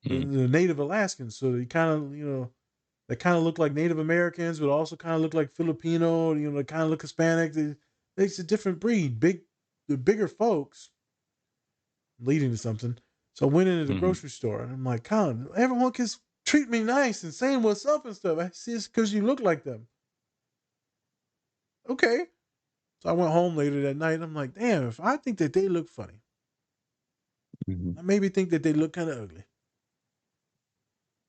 Mhm. They're Native Alaskans. So they kind of, they kind of look like Native Americans, but also kind of look like Filipino, they kind of look Hispanic. It's a different breed. The bigger folks leading to something. So I went into the Mhm. grocery store and I'm like, Colin, everyone can treat me nice and saying what's up and stuff. I see it's because you look like them. Okay. So I went home later that night and I'm like, damn, if I think that they look funny, Mhm. I maybe think that they look kind of ugly.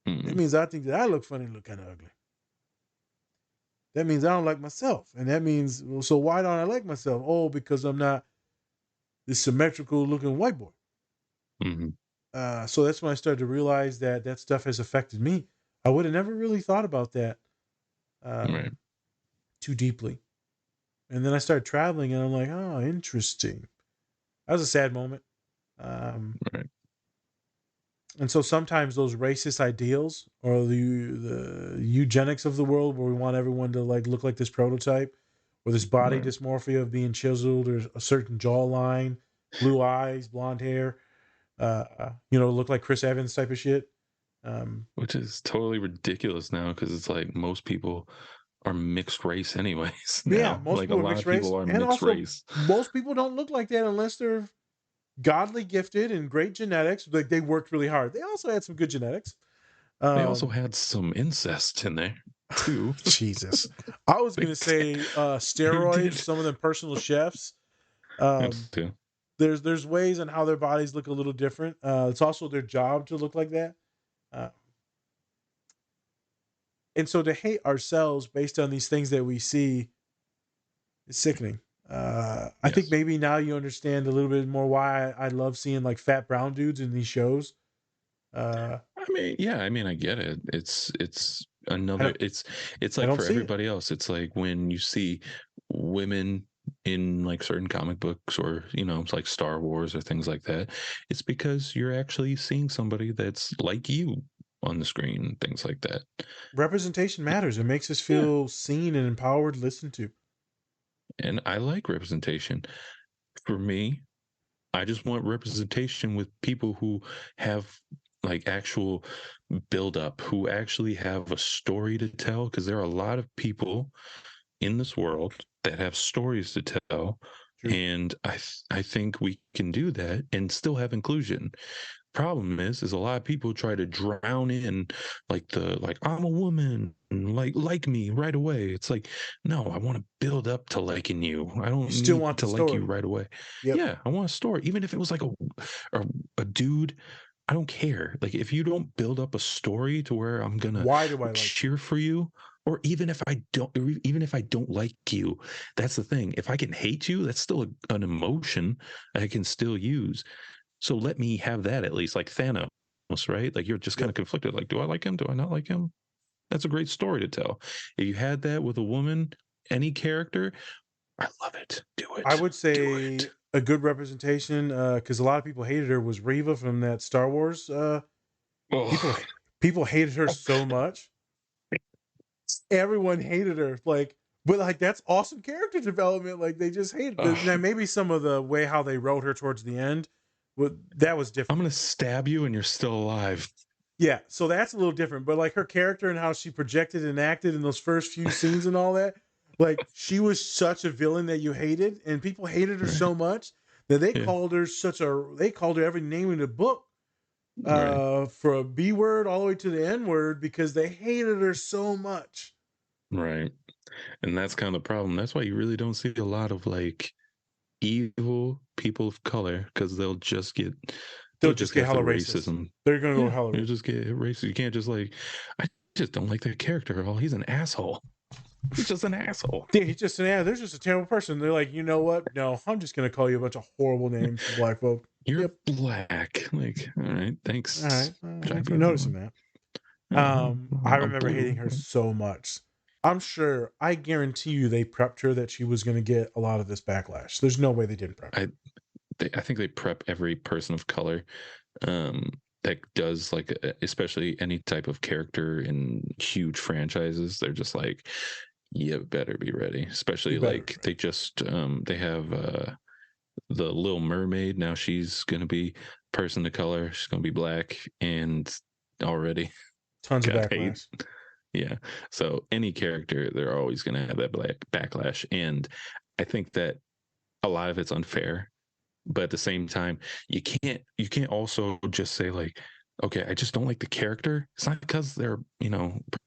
That Mhm. means I think that I look funny and look kind of ugly. That means I don't like myself. And that means, well, so why don't I like myself? Oh, because I'm not this symmetrical looking white boy. Mhm. So that's when I started to realize that that stuff has affected me. I would have never really thought about that Right. um, too deeply. And then I started traveling and I'm like, oh, interesting. That was a sad moment. Um, Right. and so sometimes those racist ideals or the eugenics of the world where we want everyone to like look like this prototype or this body Right. dysmorphia of being chiseled or a certain jawline, blue eyes, blonde hair, look like Chris Evans type of shit. Which is totally ridiculous now because it's like most people are mixed race anyways Yeah, now. most Like a people are lot mixed of race. people are And mixed also, race. most people don't look like that unless they're godly gifted and great genetics. Like they worked really hard. They also had some good genetics. They also Um, had some incest in there too. Jesus. I was They gonna did. say They steroids, did. some of them personal chefs. That's Um, too. there's ways on how their bodies look a little different. It's also their job to look like that. Uh, and so to hate ourselves based on these things that we see is sickening. I think Yes. maybe now you understand a little bit more why I love seeing like fat brown dudes in these shows. Uh, I mean, yeah, I mean, I get it. It's I another don't it's I like don't for see it. everybody else. It's like when you see women in like certain comic books or, it's like Star Wars or things like that. It's because you're actually seeing somebody that's like you on the screen, things like that. Representation matters. It makes us Yeah. feel seen and empowered, listened to. And I like representation. For me, I just want representation with people who have like actual build up, who actually have a story to tell. Because there are a lot of people in this world that have stories to tell, True. and I think we can do that and still have inclusion. Problem is a lot of people try to drown in like I'm a woman and like me right away. It's like, no, I want to build up to liking you. I You don't still need want the to like you story. right away. Yep. Yeah, I want a story, even if it was like a dude. I don't care. Like if you don't build up a story to where I'm gonna Why do I like you? cheer for you, or even if I don't like you, that's the thing. If I can hate you, that's still an emotion I can still use. So let me have that at least, like Thanos, right? Like you're just kind of conflicted. Like, do I like him? Do I not like him? That's a great story to tell. If you had that with a woman, any character, I love it. Do it. I would Do say it. a good representation, because a lot of people hated her, was Reva from that Star Wars. People Oh, people hated her so much. Everyone hated her. Like, but like that's awesome character development. Like they just hated. Now maybe some of the way how they wrote her towards the end, that was I'm different. gonna stab you and you're still alive. Yeah, so that's a little different. But like her character and how she projected and acted in those first few scenes and all that, like she was such a villain that you hated, and people hated her Right. so much that they Yeah. called her they called her every name in the book, Right. for a B word all the way to the N word, because they hated her so much. Right. And that's kind of the problem. That's why you really don't see a lot of like evil people of color because they'll just get They'll they'll just just get get the hella racist. racism. They're gonna go Yeah, hella you racist. just get racist. You can't just like I just don't like that character at all. He's an asshole. He's just an asshole. Yeah, he's just they're just a terrible person. They're like, you know what? No, I'm just gonna call you a bunch of horrible names for black folk. You're Yep. black. Like, all right, thanks. All right. Try Thanks to be for noticing that. I a remember hating blue. her so much. I guarantee you they prepped her that she was going to get a lot of this backlash. There's no way they didn't prep her. I think they prep every person of color that does like especially any type of character in huge franchises. They're just like, you better be ready. Especially like they just they have the Little Mermaid. Now she's gonna be person of color. She's gonna be black and already Tons of got hate. backlash. Yeah. So any character, they're always gonna have that black backlash. And I think that a lot of it's unfair, but at the same time you can't also just say like, okay, I just don't like the character. It's not because they're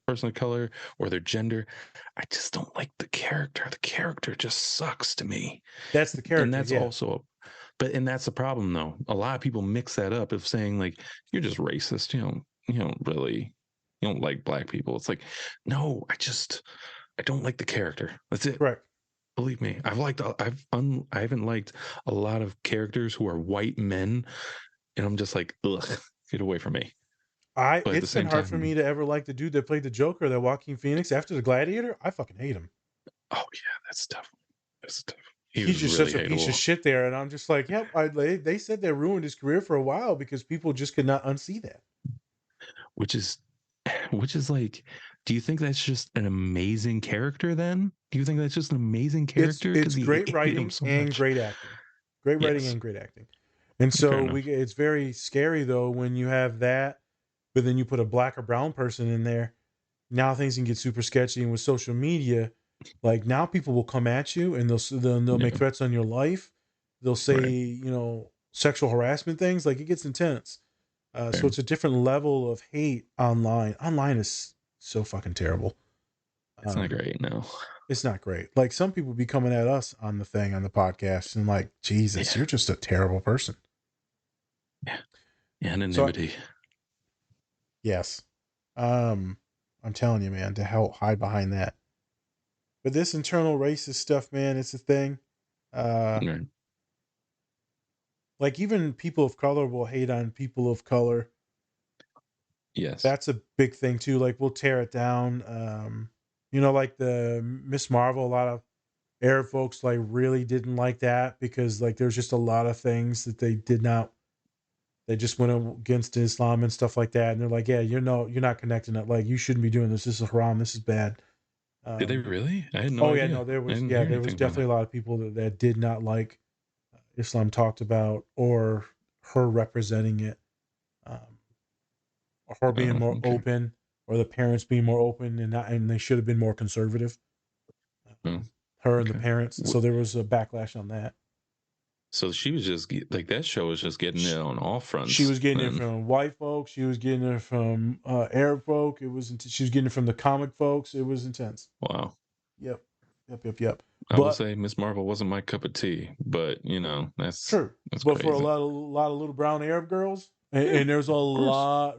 person of color or their gender. I just don't like the character just sucks to me. That's the And character. that's Yeah. also and that's the problem though. A lot of people mix that up of saying like, you're just racist, you don't like black people. It's like, no, I don't like the character. That's it. Correct. Believe me, I haven't liked a lot of characters who are white men, and I'm just like, ugh, get away from me. But at the It's been same hard for time, me to ever like the dude that played the Joker, that Joaquin Phoenix, after the Gladiator. I fucking hate him. oh yeah, that's tough. That's tough. He He's was just really such a piece hateable, of shit there, and I'm just like, yep. They said they ruined his career for a while because people just could not unsee that. which is like, do you think that's just an amazing character? Then do you think that's just an amazing character? It's Because great hate him writing so and much. great acting. Great writing Yes, and great acting. And fair so enough. it's very scary though when you have that, but then you put a black or brown person in there. Now things can get super sketchy, and with social media, like now people will come at you and they'll make Yeah, threats on your life. They'll say, right. sexual harassment things. Like it gets intense. So Fair. it's a different level of hate online. Online is so fucking terrible. It's not great. No. It's not great. Like some people be coming at us on the podcast and like, Jesus, Yeah. you're just a terrible person. Yeah. So Anonymity. yes. I'm telling you, man, to help hide behind that. But this internal racist stuff, man, it's a thing. Right. Like even people of color will hate on people of color. Yes. That's a big thing too. Like we'll tear it down. Like the Miss Marvel, a lot of Arab folks like really didn't like that because like there's just a lot of things that they just went against Islam and stuff like that. And they're like, yeah, you're not connecting it. Like you shouldn't be doing this. This is haram. This is bad. Did they really? I had no Oh yeah, idea. no, I didn't hear there was anything about definitely a lot of people that did not like Islam talked about or her representing it, um, or her it. being Oh, more okay. open, or the parents being more open and they should have been more conservative. Oh, Her and the okay. parents, so there was a backlash on that. So she was just like that show was just getting it on all fronts. She was getting it then. from white folks. She was getting it from Arab folk. She was getting it from the comic folks. It was intense. Wow. Yep. I will But say Miss Marvel wasn't my cup of tea, but that's true. that's But for a crazy. lot of little brown Arab girls, and there's a lot,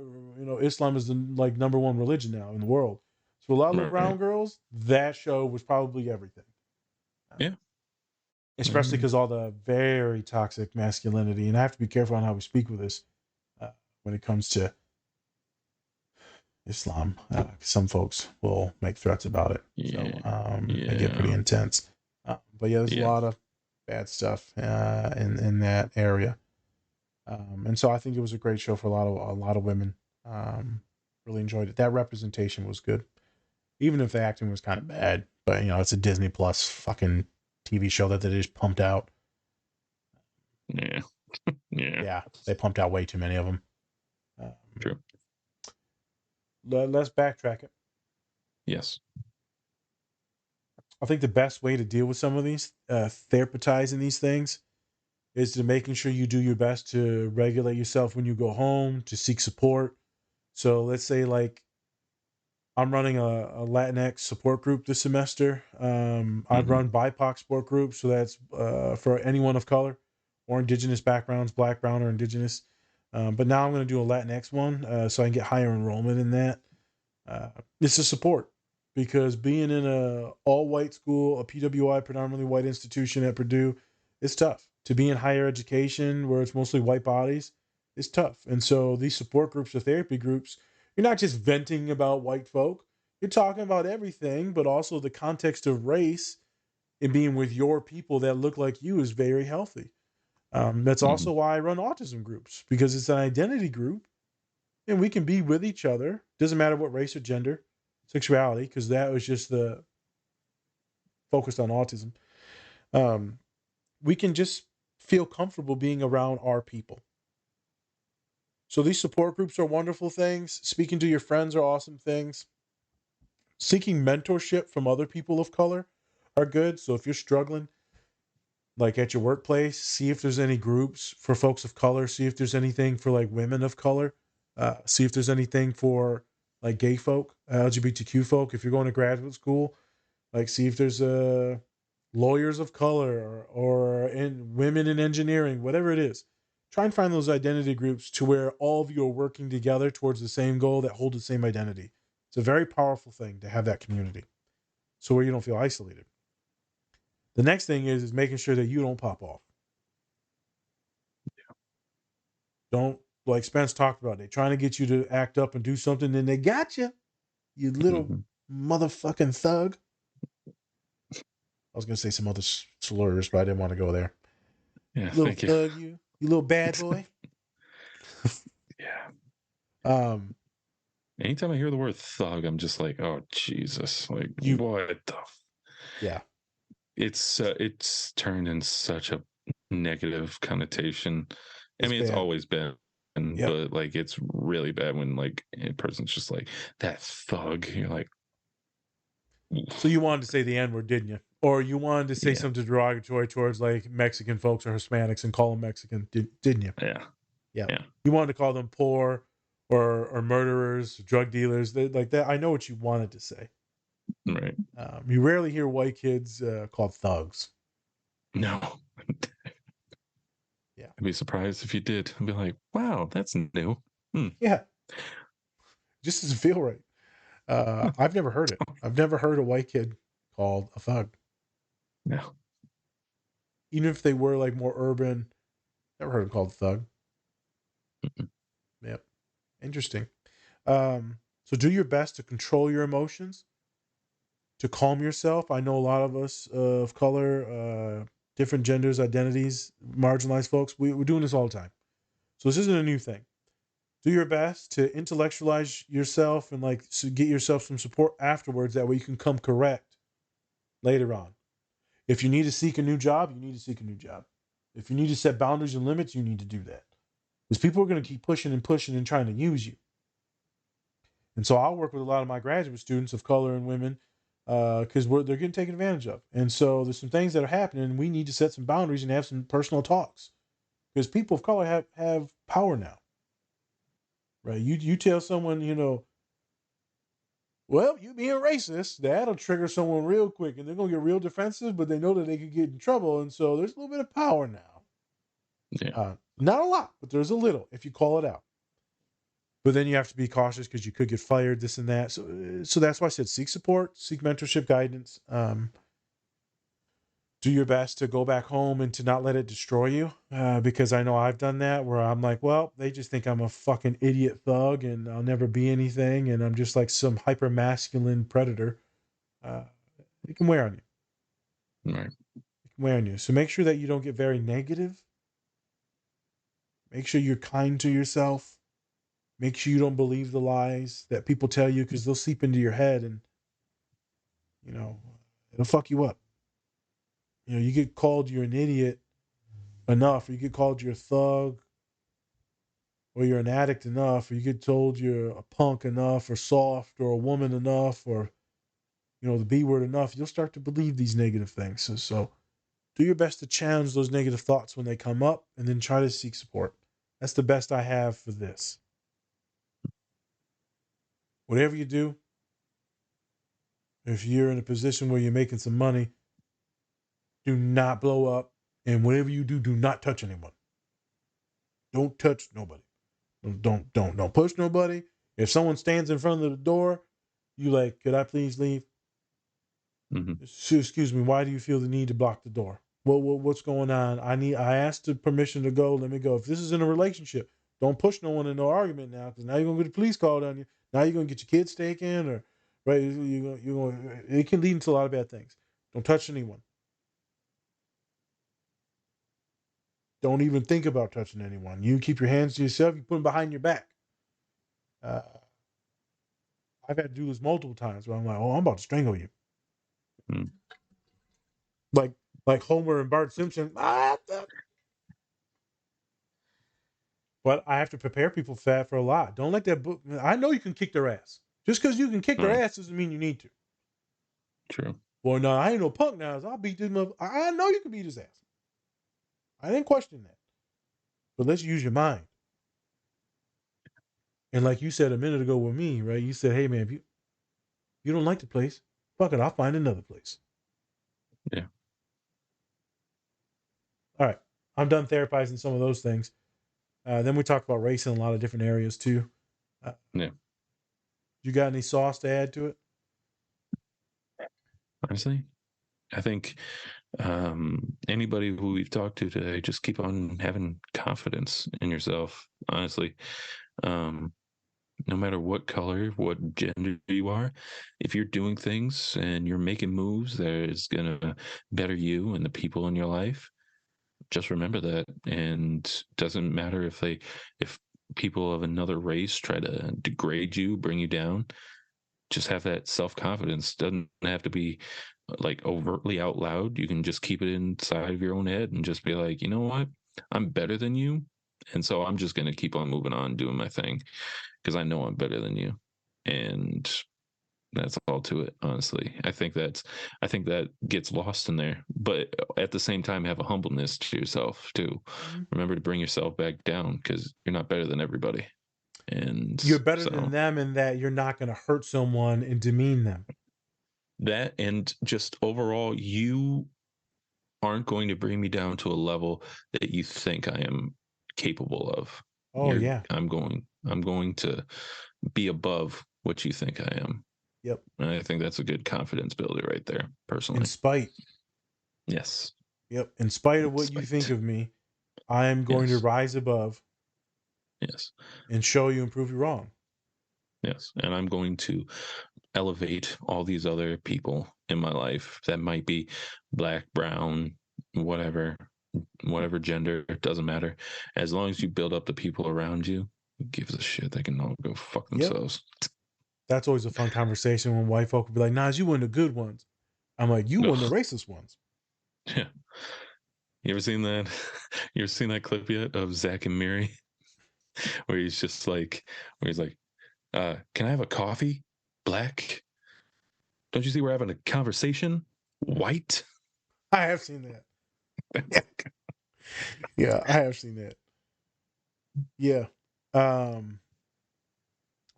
Islam is the like number one religion now in the world. So a lot of little brown Right. girls, that show was probably everything. Yeah. especially Mm. because all the very toxic masculinity. And I have to be careful on how we speak with this when it comes to Islam. Some folks will make threats about it. So Yeah. they get pretty Yeah. intense. But yeah, there's a Yeah. lot of bad stuff in that area. And so I think it was a great show for a lot of women. Really enjoyed it. That representation was good, even if the acting was kind of bad. But you know, it's a Disney Plus fucking TV show that they just pumped out. Yeah. Yeah. Yeah, they pumped out way too many of them. True. Let's backtrack it. Yes. I think the best way to deal with some of these, therapizing these things, is to making sure you do your best to regulate yourself when you go home, to seek support. So let's say like I'm running a Latinx support group this semester. I've run BIPOC support groups, so that's for anyone of color or indigenous backgrounds, black, brown, or indigenous. But now I'm going to do a Latinx one so I can get higher enrollment in that. It's a support because being in a all-white school, a PWI, predominantly white institution at Purdue, it's tough. To be in higher education where it's mostly white bodies, it's tough. And so these support groups or therapy groups, you're not just venting about white folk. You're talking about everything, but also the context of race and being with your people that look like you is very healthy. That's also why I run autism groups, because it's an identity group and we can be with each other. Doesn't matter what race or gender, sexuality, because that was just the focused on autism. We can just feel comfortable being around our people. So these support groups are wonderful things. Speaking to your friends are awesome things. Seeking mentorship from other people of color are good. So if you're struggling, like at your workplace, see if there's any groups for folks of color. See if there's anything for like women of color. See if there's anything for like gay folk, LGBTQ folk. If you're going to graduate school, like see if there's lawyers of color or in women in engineering, whatever it is. Try and find those identity groups to where all of you are working together towards the same goal that hold the same identity. It's a very powerful thing to have that community, so where you don't feel isolated. The next thing is making sure that you don't pop off. Don't, like Spence talked about, they trying to get you to act up and do something, and they got you, you little motherfucking thug. I was gonna say some other slurs, but I didn't want to go there. Yeah. Little Thank you. thug, you little bad boy. Yeah. Anytime I hear the word thug, I'm just like, oh Jesus! Like, what the? Yeah. It's turned in such a negative connotation. I mean, it's bad. always been, but like, it's really bad when like a person's just like that thug. You're like, so you wanted to say the N word, didn't you? Or you wanted to say something derogatory towards like Mexican folks or Hispanics and call them Mexican, didn't you? Yeah. You wanted to call them poor or murderers, drug dealers, like that. I know what you wanted to say. Right. You rarely hear white kids called thugs. No. Yeah. I'd be surprised if you did. I'd be like, wow, that's new. Yeah. Just doesn't feel right. I've never heard it. I've never heard a white kid called a thug. No. Even if they were like more urban, never heard them called a thug. Yep. Interesting. So do your best to control your emotions, to calm yourself. I know a lot of us of color, different genders, identities, marginalized folks, we're doing this all the time. So this isn't a new thing. Do your best to intellectualize yourself and like so get yourself some support afterwards. That way you can come correct later on. If you need to seek a new job, you need to seek a new job. If you need to set boundaries and limits, you need to do that. Because people are going to keep pushing and pushing and trying to use you. And so I'll work with a lot of my graduate students of color and women because they're getting taken advantage of. And so there's some things that are happening, and we need to set some boundaries and have some personal talks. Because people of color have power now. Right? You tell someone, well, you being racist, that'll trigger someone real quick, and they're going to get real defensive, but they know that they could get in trouble. And so there's a little bit of power now. Yeah. Not a lot, but there's a little if you call it out. But then you have to be cautious because you could get fired, this and that. So that's why I said seek support, seek mentorship, guidance. do your best to go back home and to not let it destroy you. Because I know I've done that where I'm like, well, they just think I'm a fucking idiot thug and I'll never be anything. And I'm just like some hyper masculine predator. It can wear on you. Right. It can wear on you. So make sure that you don't get very negative. Make sure you're kind to yourself. Make sure you don't believe the lies that people tell you because they'll seep into your head and, it'll fuck you up. You get called you're an idiot enough, or you get called you're a thug, or you're an addict enough, or you get told you're a punk enough, or soft, or a woman enough, or, the B word enough, you'll start to believe these negative things. So do your best to challenge those negative thoughts when they come up and then try to seek support. That's the best I have for this. Whatever you do, if you're in a position where you're making some money, do not blow up. And whatever you do, do not touch anyone. Don't touch nobody. Don't push nobody. If someone stands in front of the door, you like, could I please leave? Mm-hmm. Excuse me. Why do you feel the need to block the door? What's going on? I asked the permission to go. Let me go. If this is in a relationship, don't push no one in no argument now, because now you're gonna get the police called on you. Now you're gonna get your kids taken, or right? It can lead into a lot of bad things. Don't touch anyone. Don't even think about touching anyone. You keep your hands to yourself. You put them behind your back. I've had to do this multiple times where I'm like, oh, I'm about to strangle you. Mm. Like Homer and Bart Simpson. But I have to prepare people for that for a lot. Don't let that book. I know you can kick their ass. Just because you can kick their ass doesn't mean you need to. True. Well, no, I ain't no punk now. So I'll beat this mother. I know you can beat his ass. I didn't question that. But let's use your mind. And like you said a minute ago with me, right? You said, hey, man, if you don't like the place, fuck it, I'll find another place. Yeah. All right. I'm done therapizing some of those things. Then we talk about race in a lot of different areas too. Yeah. You got any sauce to add to it? Honestly, I think anybody who we've talked to today, just keep on having confidence in yourself. Honestly, no matter what color, what gender you are, if you're doing things and you're making moves that is gonna better you and the people in your life, just remember that. And it doesn't matter if people of another race try to degrade you, bring you down. Just have that self-confidence. Doesn't have to be like overtly out loud. You can just keep it inside of your own head and just be like, you know what, I'm better than you, and so I'm just going to keep on moving on doing my thing because I know I'm better than you. And that's all to it. Honestly, I think that gets lost in there, but at the same time have a humbleness to yourself too. Remember to bring yourself back down, because you're not better than everybody. And you're better than them in that you're not going to hurt someone and demean them. That, and just overall, you aren't going to bring me down to a level that you think I am capable of. Oh, yeah. I'm going to be above what you think I am. Yep. And I think that's a good confidence builder right there, personally. In spite. Yes. Yep. In spite of what you think of me, I am going to rise above. Yes. And show you and prove you wrong. Yes. And I'm going to elevate all these other people in my life that might be black, brown, whatever gender, it doesn't matter. As long as you build up the people around you, who gives a shit? They can all go fuck themselves. Yep. That's always a fun conversation when white folk will be like, Nas, you one of the good ones. I'm like, you one of the racist ones. Yeah. You ever seen that? You ever seen that clip yet of Zach and Miri? Where he's like, can I have a coffee? Black? Don't you see we're having a conversation? White? I have seen that. Yeah, I have seen that. Yeah. A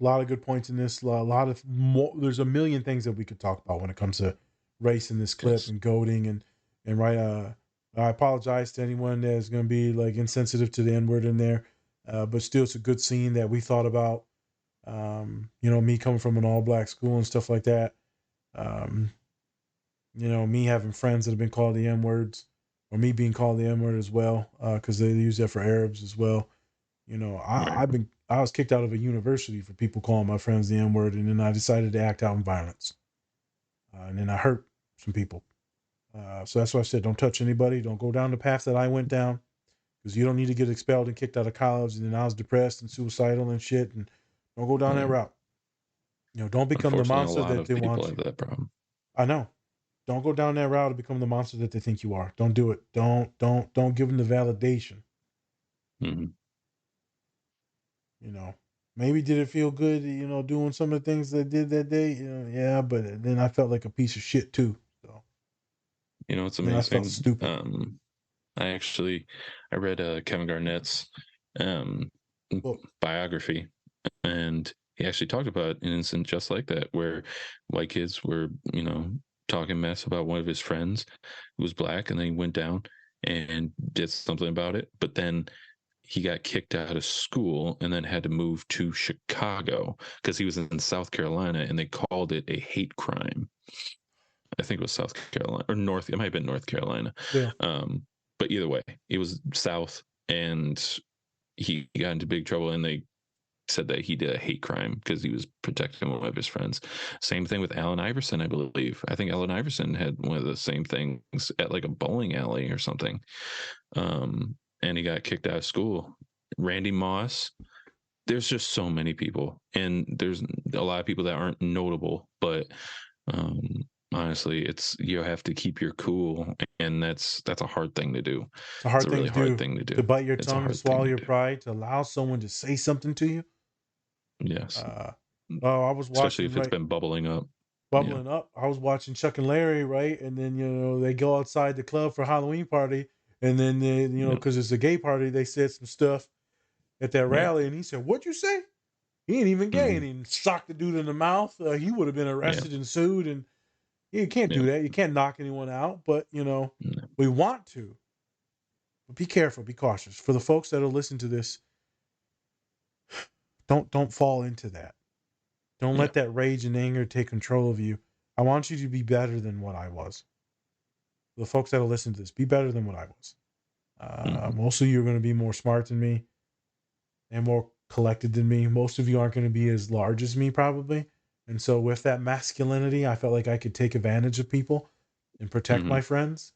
lot of good points in this. A lot of more. There's a million things that we could talk about when it comes to race in this clip and goading and right. I apologize to anyone that's going to be like insensitive to the N-word in there, but still, it's a good scene that we thought about. Me coming from an all-black school and stuff like that. Me having friends that have been called the N words, or me being called the N word as well, because they use that for Arabs as well. Right. I was kicked out of a university for people calling my friends the N word, and then I decided to act out in violence, and then I hurt some people. So that's why I said, don't touch anybody, don't go down the path that I went down, because you don't need to get expelled and kicked out of college, and then I was depressed and suicidal and shit, and don't go down that Right. route. Don't become the Unfortunately, a monster lot that of they people want have you. that problem. I know. Don't go down that route to become the monster that they think you are. Don't do it. Don't give them the validation. Mm-hmm. Maybe did it feel good, doing some of the things they did that day? Yeah, but then I felt like a piece of shit too. So It's then I felt amazing. stupid. I read Kevin Garnett's um, Well, biography, and he actually talked about an incident just like that, where white kids were, talking mess about one of his friends who was black, and then he went down and did something about it. But then he got kicked out of school and then had to move to Chicago because he was in South Carolina, and they called it a hate crime. I think it was South Carolina or North. It might have been North Carolina. yeah, But either way, it was South, and he got into big trouble, and they said that he did a hate crime because he was protecting one of his friends. Same thing with Allen Iverson, I believe. I think Allen Iverson had one of the same things at like a bowling alley or something. And he got kicked out of school. Randy Moss. There's just so many people, and there's a lot of people that aren't notable, but um, honestly, you have to keep your cool, and that's a hard thing to do. it's a It's hard a thing really to hard do. thing to To do. bite your It's a tongue, to hard thing swallow to your do. pride, to allow someone to say something to you. Yes. I was Especially watching if it's been bubbling up. Yeah. bubbling up. I was watching Chuck and Larry, right? And then they go outside the club for a Halloween party, and then Yep. because it's a gay party, they said some stuff at that Right. rally, and he said, "What'd you say?" He ain't even gay, and he socked the dude in the mouth. He would have been Yeah. arrested and sued, and you can't do Yeah. that. You can't knock anyone out, but No. we want to. But be careful, be cautious. For the folks that'll listen to this, don't fall into that. Don't Yeah. let that rage and anger take control of you. I want you to be better than what I was. The folks that'll listen to this, be better than what I was. Most of you are going to be more smart than me and more collected than me. Most of you aren't going to be as large as me, probably. And so, with that masculinity, I felt like I could take advantage of people and protect my friends.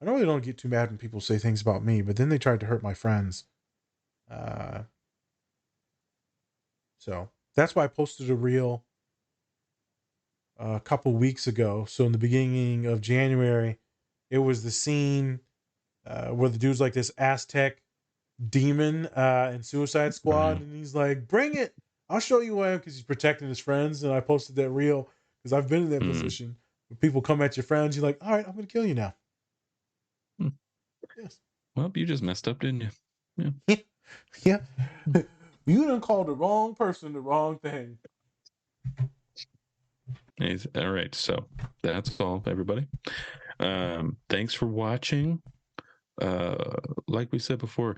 I normally don't get too mad when people say things about me, but then they tried to hurt my friends. So that's why I posted a reel a couple weeks ago. So in the beginning of January, it was the scene where the dude's like this Aztec demon in Suicide Squad, and he's like, "Bring it! I'll show you who I am," because he's protecting his friends. And I posted that reel because I've been in that position. When people come at your friends, you're like, "All right, I'm going to kill you now." Yes. Well, you just messed up, didn't you? Yeah. Yeah. You done called the wrong person the wrong thing. All right. So that's all, everybody. Thanks for watching. Like we said before,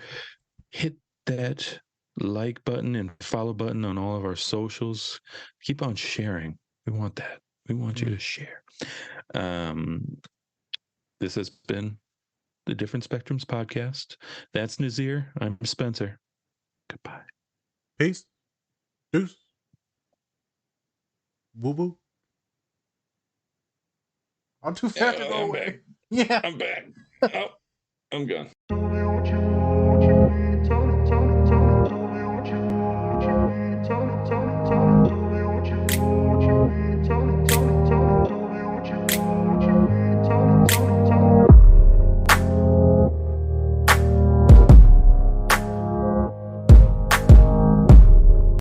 hit that like button and follow button on all of our socials. Keep on sharing. We want that. We want you to share. This has been the Different Spectrums podcast. That's Nazir. I'm Spencer. Goodbye. Peace. Deuce. Woo woo. I'm too fat to go I'm away. back. Yeah. I'm back. Oh, I'm gone.